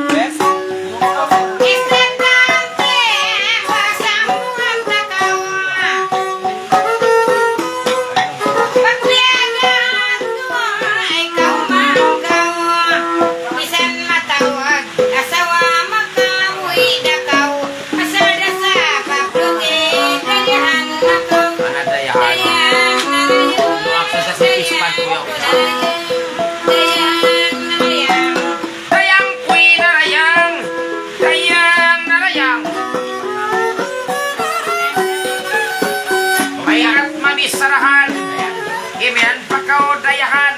Yes? Istratante pasamuan na kawa, pagbiyagan ko ikaw manggawa, bisan matawag asawa makamuy dakaw, asada sa kaplugi dayahan ako, manadayahan. dayahan na rayon, Tuwag sa sipispan ko yun. dayahan na rayon. Dayang kuy narayang, dayang narayang. Maya't mabisarahan, imian pakaw dayahan,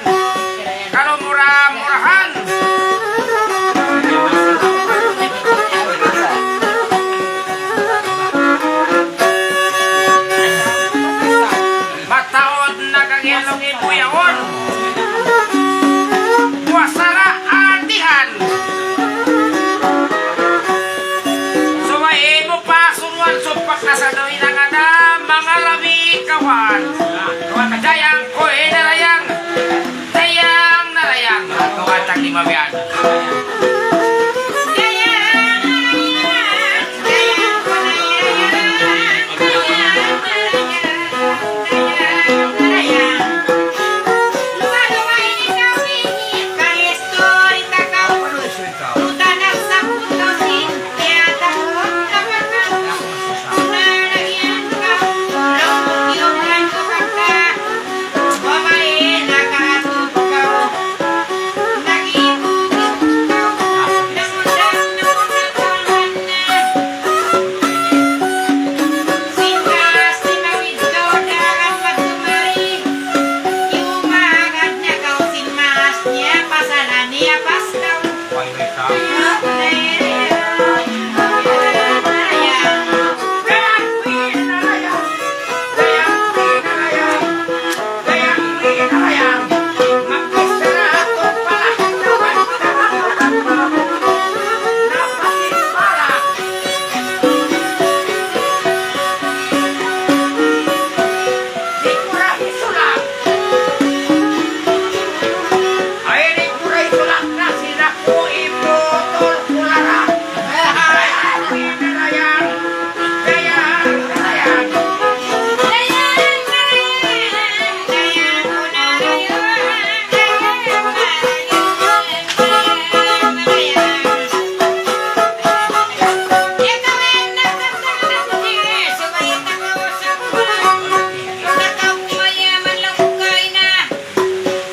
kalau murah-murahan. Mataod na kagilong ibuyaon, buwasara atihan. Sumayin mo pa sunuan supak na sa doy ng ana, mga labi kawan. Dayang ko narayang, dayang narayang. Tuwatang ni Mabian.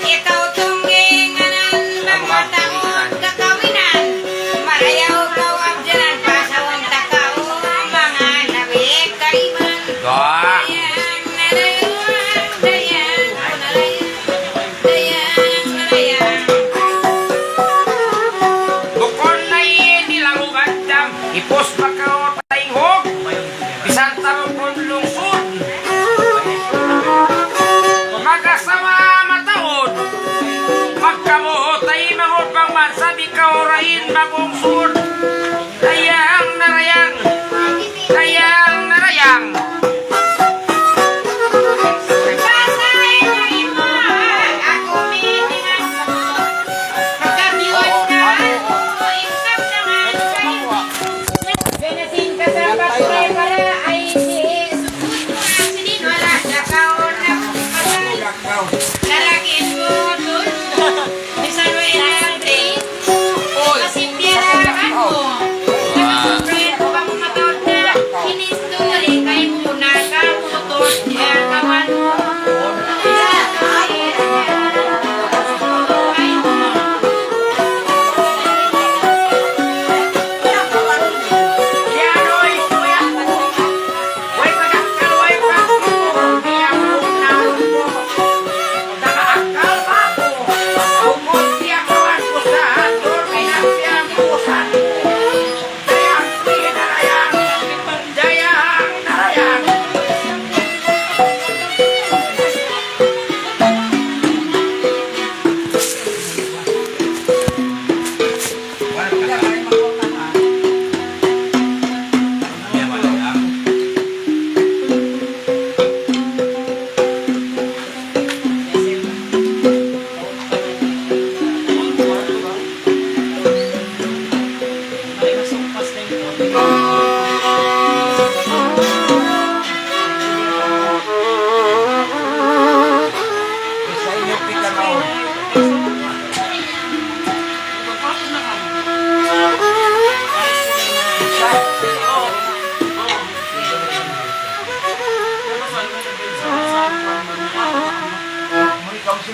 Ikaw tungging anan mga taon kakao. man sabi kaurain bagong sur. Rayang narayang, rayang narayang.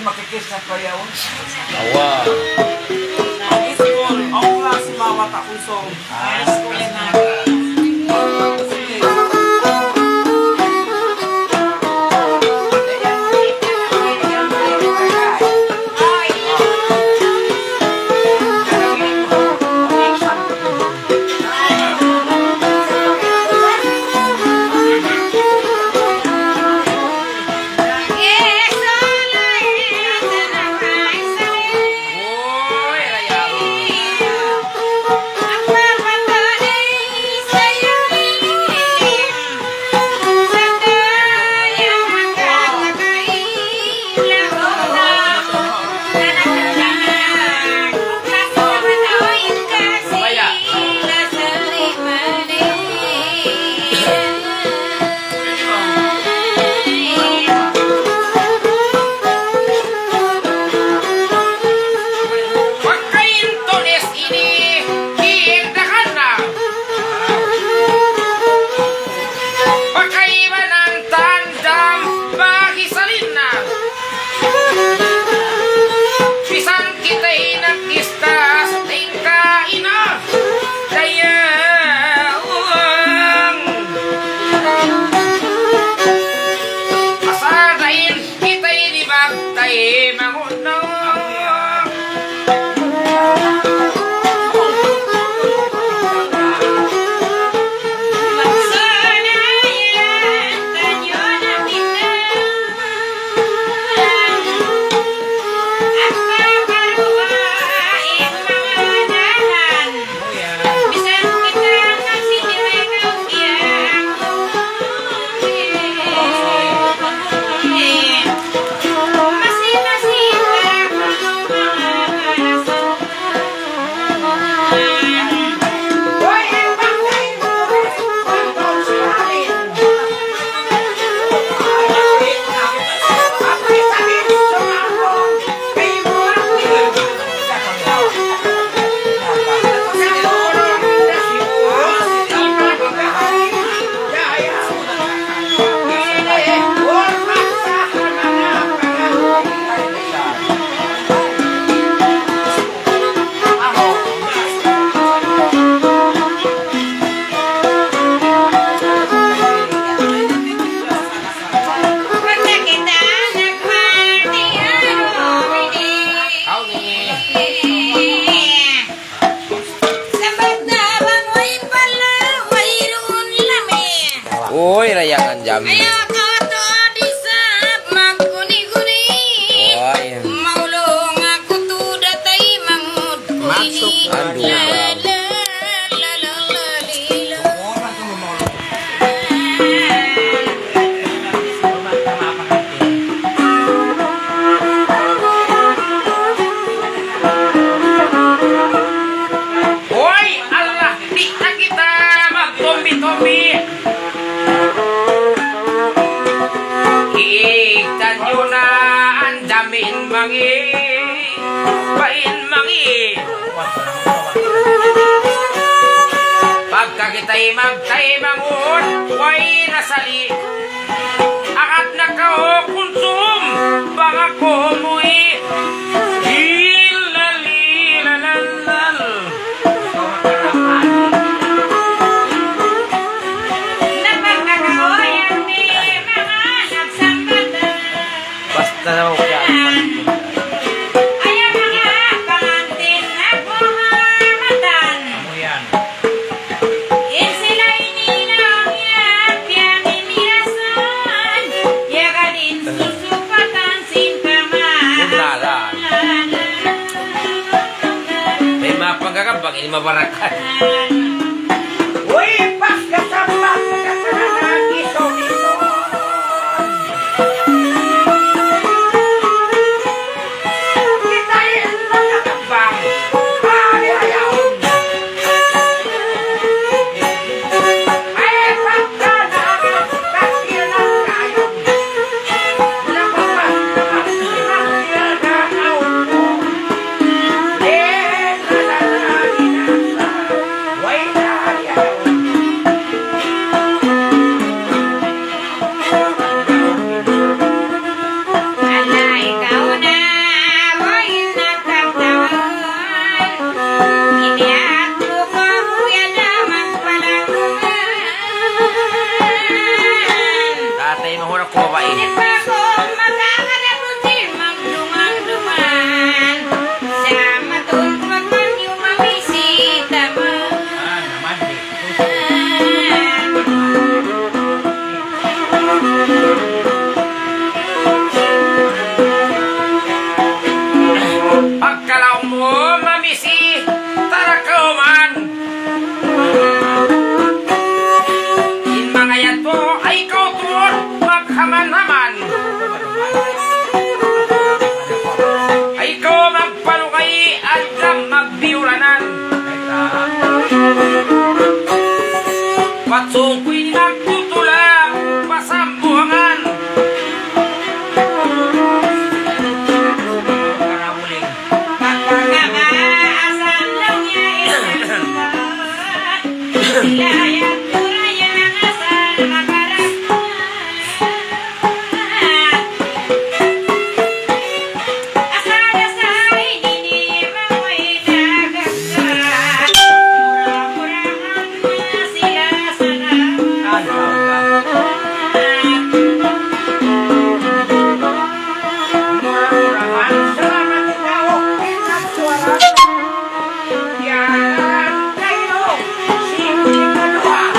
Makikis na payaon. Awa. Ako lang si Mawat akong song. Uy, rayangan jam. Ayo kau tuh disap maguni-guni. Uy. Maulong aku tuh datai mamut. Aduh. Hoy, Allah, di na kita magtombi-tombi. Iigtan nyo na ang damin mangi, bain mangi. Pagka kita'y magtay mangun, way nasali. Akat na kao konsum, baka ko mu'i. Ilalilalalal. Basta na ako yan. Ano yan? May mga pagkakabang, ini mabarakan. Uy, pagkasambak ka sa nag-iso-iso. Kita'y nakakabang. Ayaw. Ay, pagka nakakakil ng kayo. Nakakakil na ako. Way na ayaw. Tatay, mahurap ko babae. Pagkalaw mo, mamisi, tara kauman. In mga yato ay kautuon, maghaman-haman. Ay ko magpalukay at magbiuranan. Patsungkoy nagtutulak, pasambuhangan. Karamuling. Yan kayo, simpleng dalawa.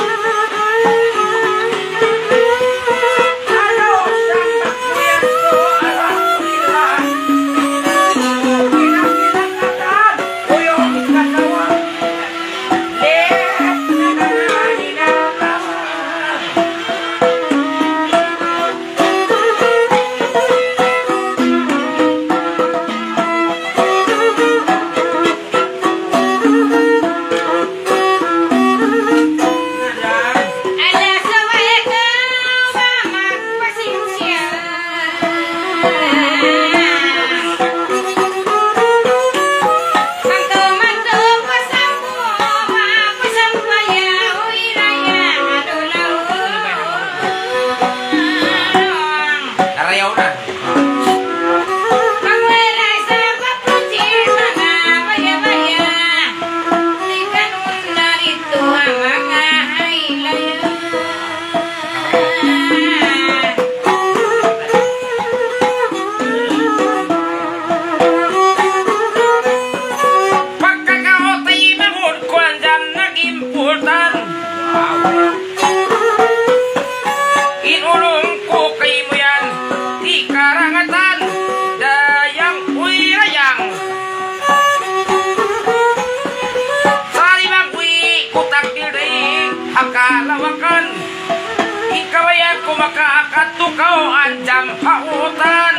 makakatukaw anjam pautan.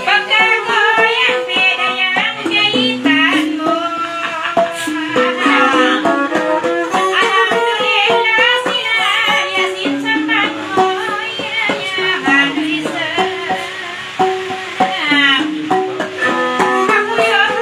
Pagkagoyang beda yang jahitanmu. Alhamdulillah sila yasin sampangmu. Ya hadrisan. Aku yang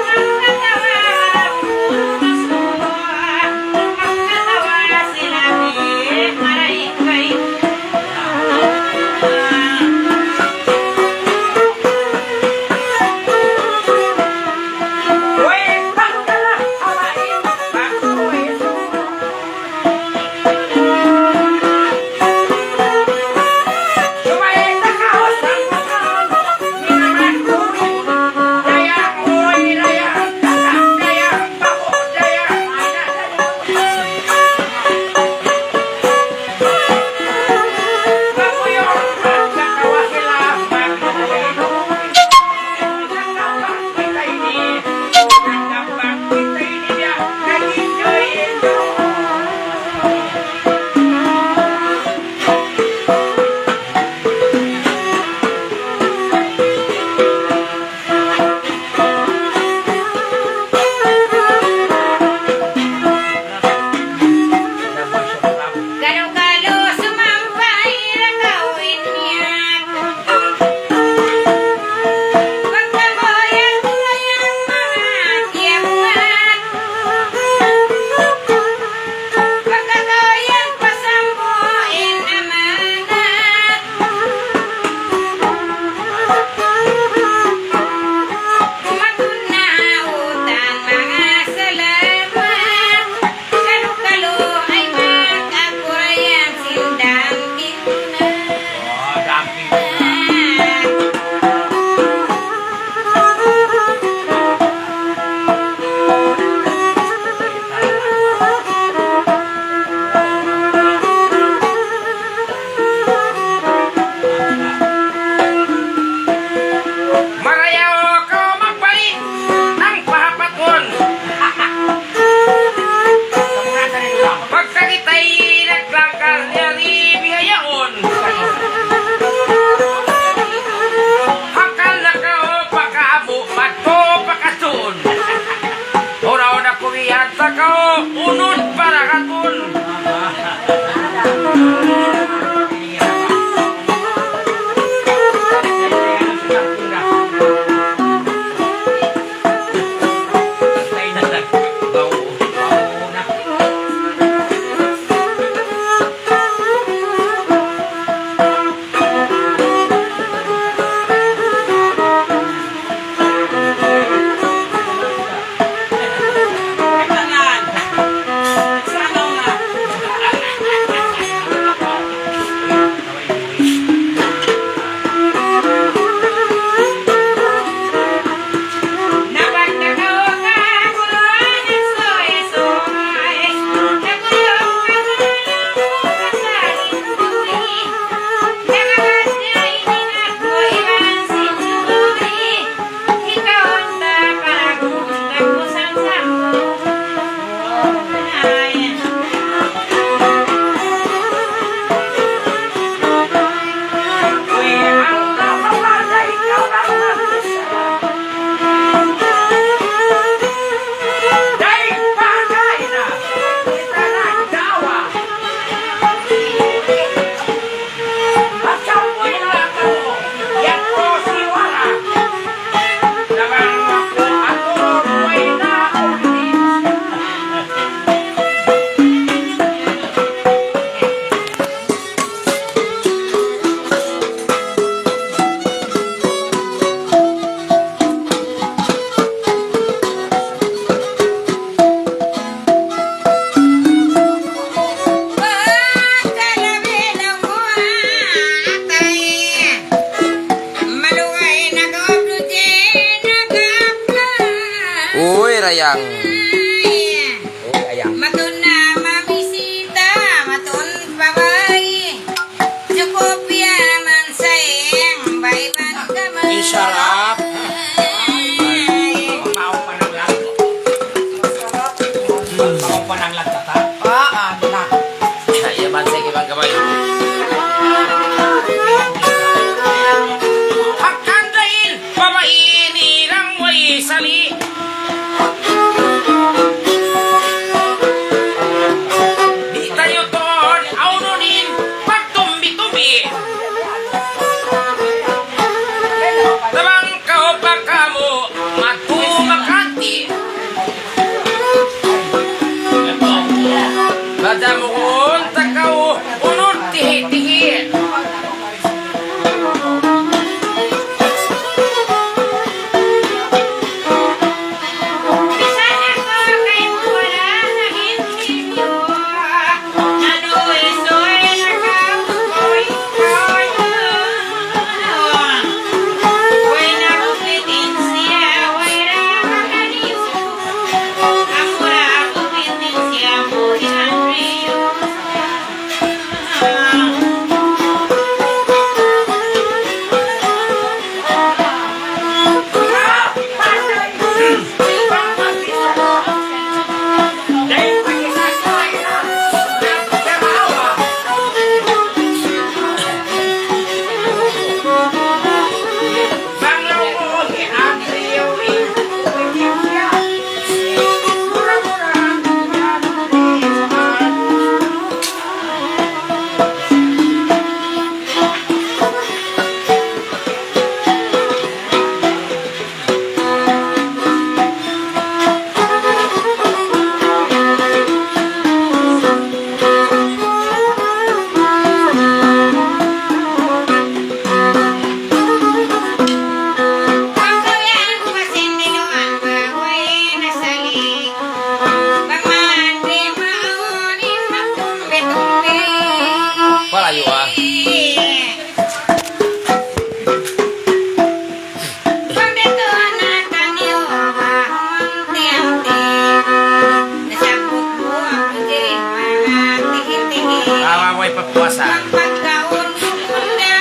may papuwasan. Pagkaon muna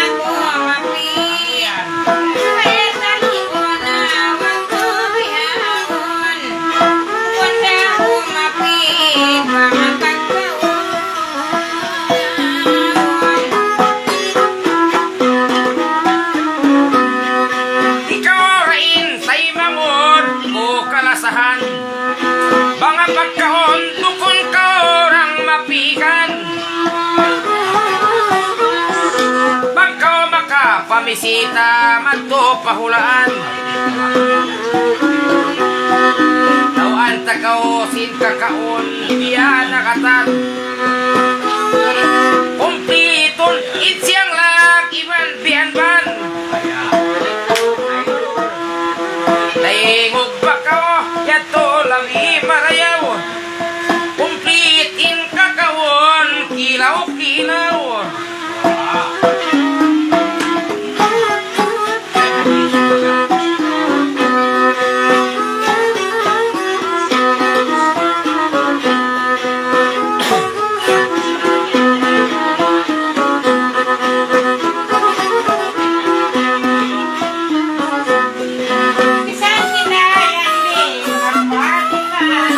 ako mapiyang kaya talikon na magkuyaon wala ako mapiyang mga pagkaon Ikaw rain say mamon o kalasahan. Mga pagkaon tukon ka orang mapikan. Bangkaw makapamisita madto pahulaan. Tawaan takaw sin kakaon biya nakatan. Kumpliton isyang lag iban bianban. Taingog bakaw yato lami marayaw. Kumplitin kakawon kilaw-kilaw. Bisan sinayan ni magpatikan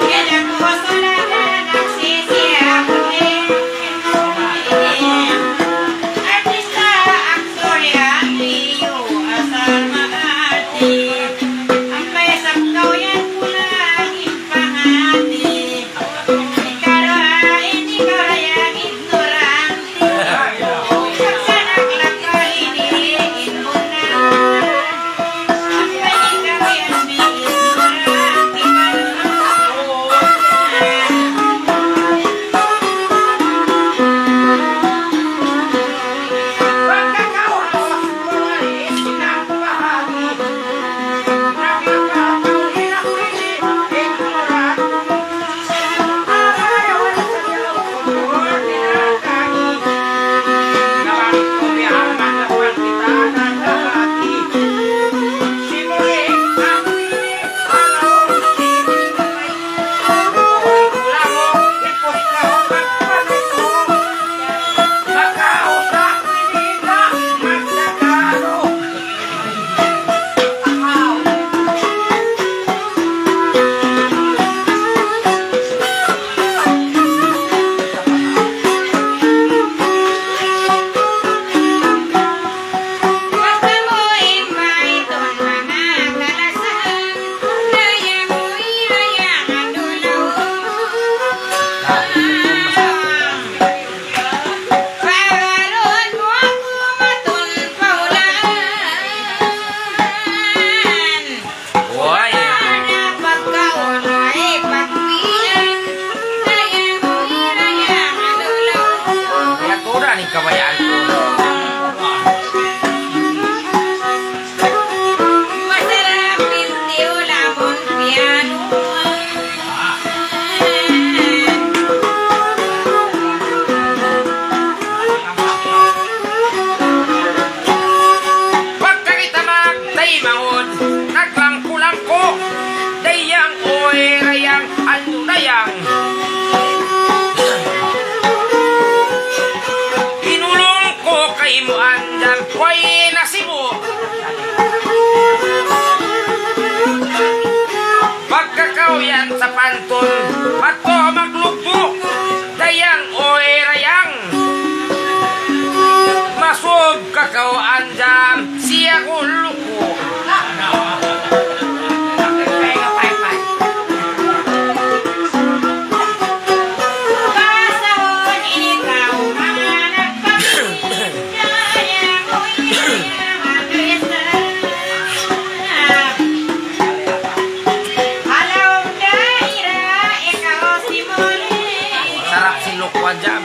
yan ako sulagan nagsisiyakin artista aktorya Leo asal maati ang mayasap ko yan pulaging pangati ikaw hindi ko rayang ignorante pagsanak lakaliniin mo na ang pwedeng gawin may ignorante Basta mo'y maiton mga kalasan Raya mo'y rayangan dulaw Pagaron mo ako matun paulan Uy, Sana pagkaon ay pagpilan Raya mo'y rayangan dulaw kaya tura ni kabayaan ko. Masarap pintiw lamon piano Pagkakita magday mangod, naglangko-langko. Dayang oy rayang ano dayang. Inulong ko kay mo andam, way nasibo. Pagkakauyan sa panton, bato maglugbo. Dayang oy rayang. Masog kakao andam, siya ko luko. Pasahon ikaw mga nagpapit Kaya mo'y kailangan isap Alaw daira ikaw si Muli Sarap si Lukwa Jam.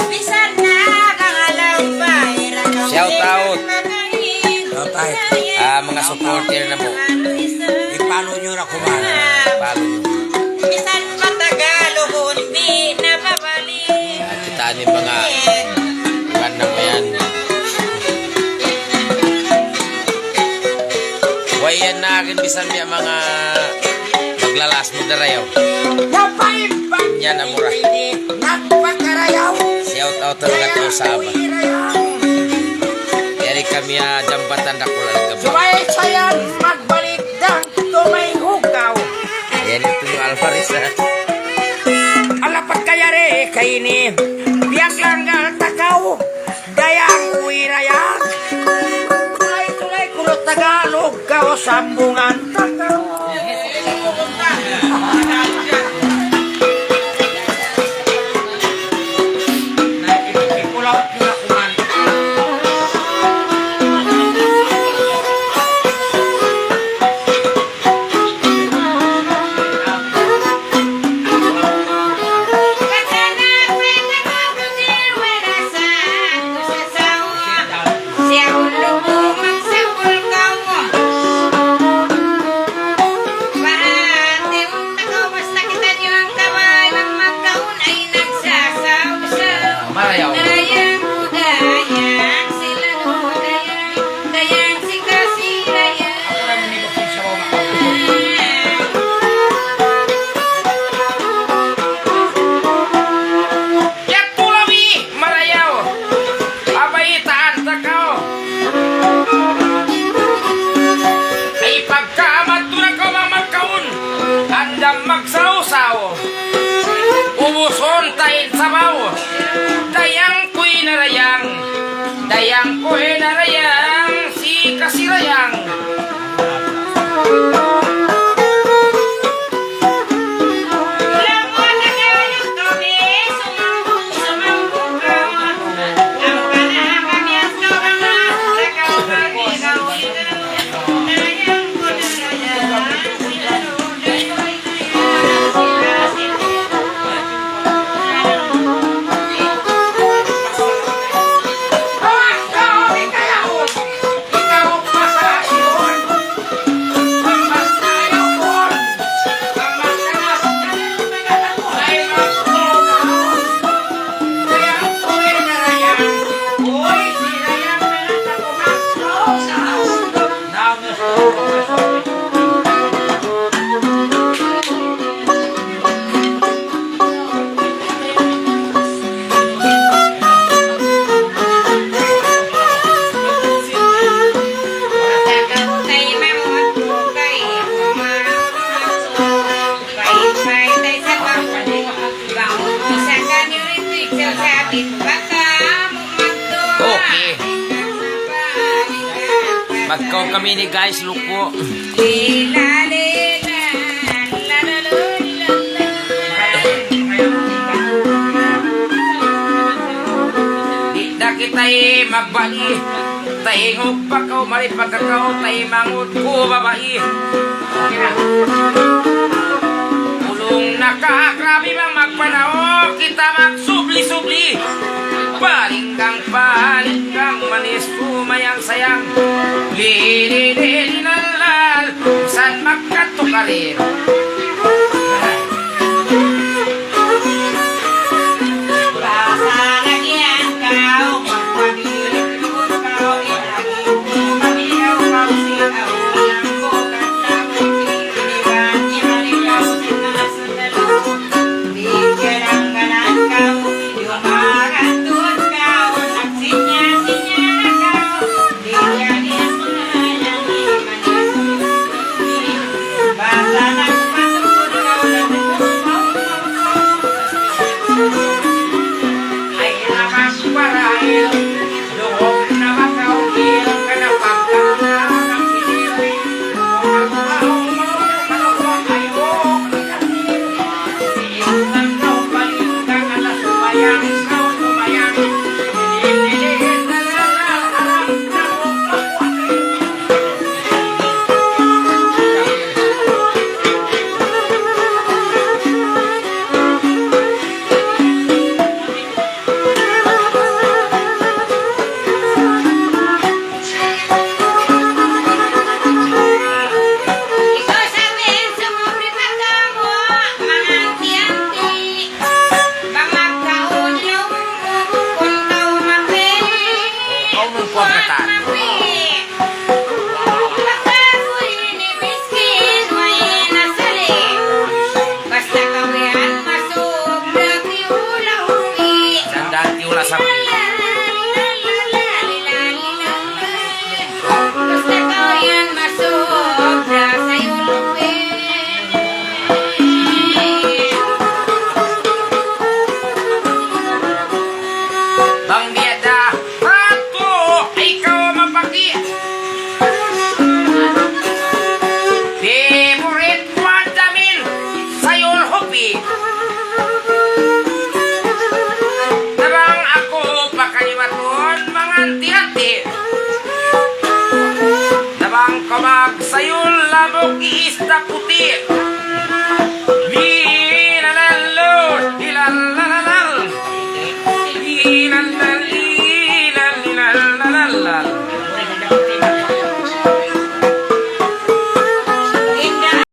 Bisan na kang alaw baira Shout out. Shout out. Mga supporter na po. I-follow nyo na kumana. Bago nyo. Bisan matagalog hindi na babalik Kita ni mga iban na mo yan. Huwag yan na akin bisan niya mga Naglalas mo darayaw. Napaimbang Yan ang mura. nagpakarayaw. Shout out talaga to sa aba. Yari kami jambatan dakula ng gabi. Sumay sayan magbalik dang tumay hugaw. Yan itu yung Alvarez Alapat kaya re kay ni biyak langgal takaw. Dayang uirayang. Tulay-tulay kulot Tagalog kao sambungan takaw. Marayaw. Yak tulawi marayaw. Abay taan takaw. Ay pagkamat na ka mamagkaon. Andam magsaw-saw. Ubuson tayo sabaw. Dayang ko'y narayang. Dayang ko'y narayang. Si kasirayang. Okay. Magkaw kami ni guys, luko. Di na kita'y magbali. Tahingog pa kaw, mari pagkakaw, tayo mangot ko babae. Ulong nakakrabi bang magpanao, kita magsubli-subli. Palinggang manis sumayang sayang. Lili-lili nalal, san magkatukarin.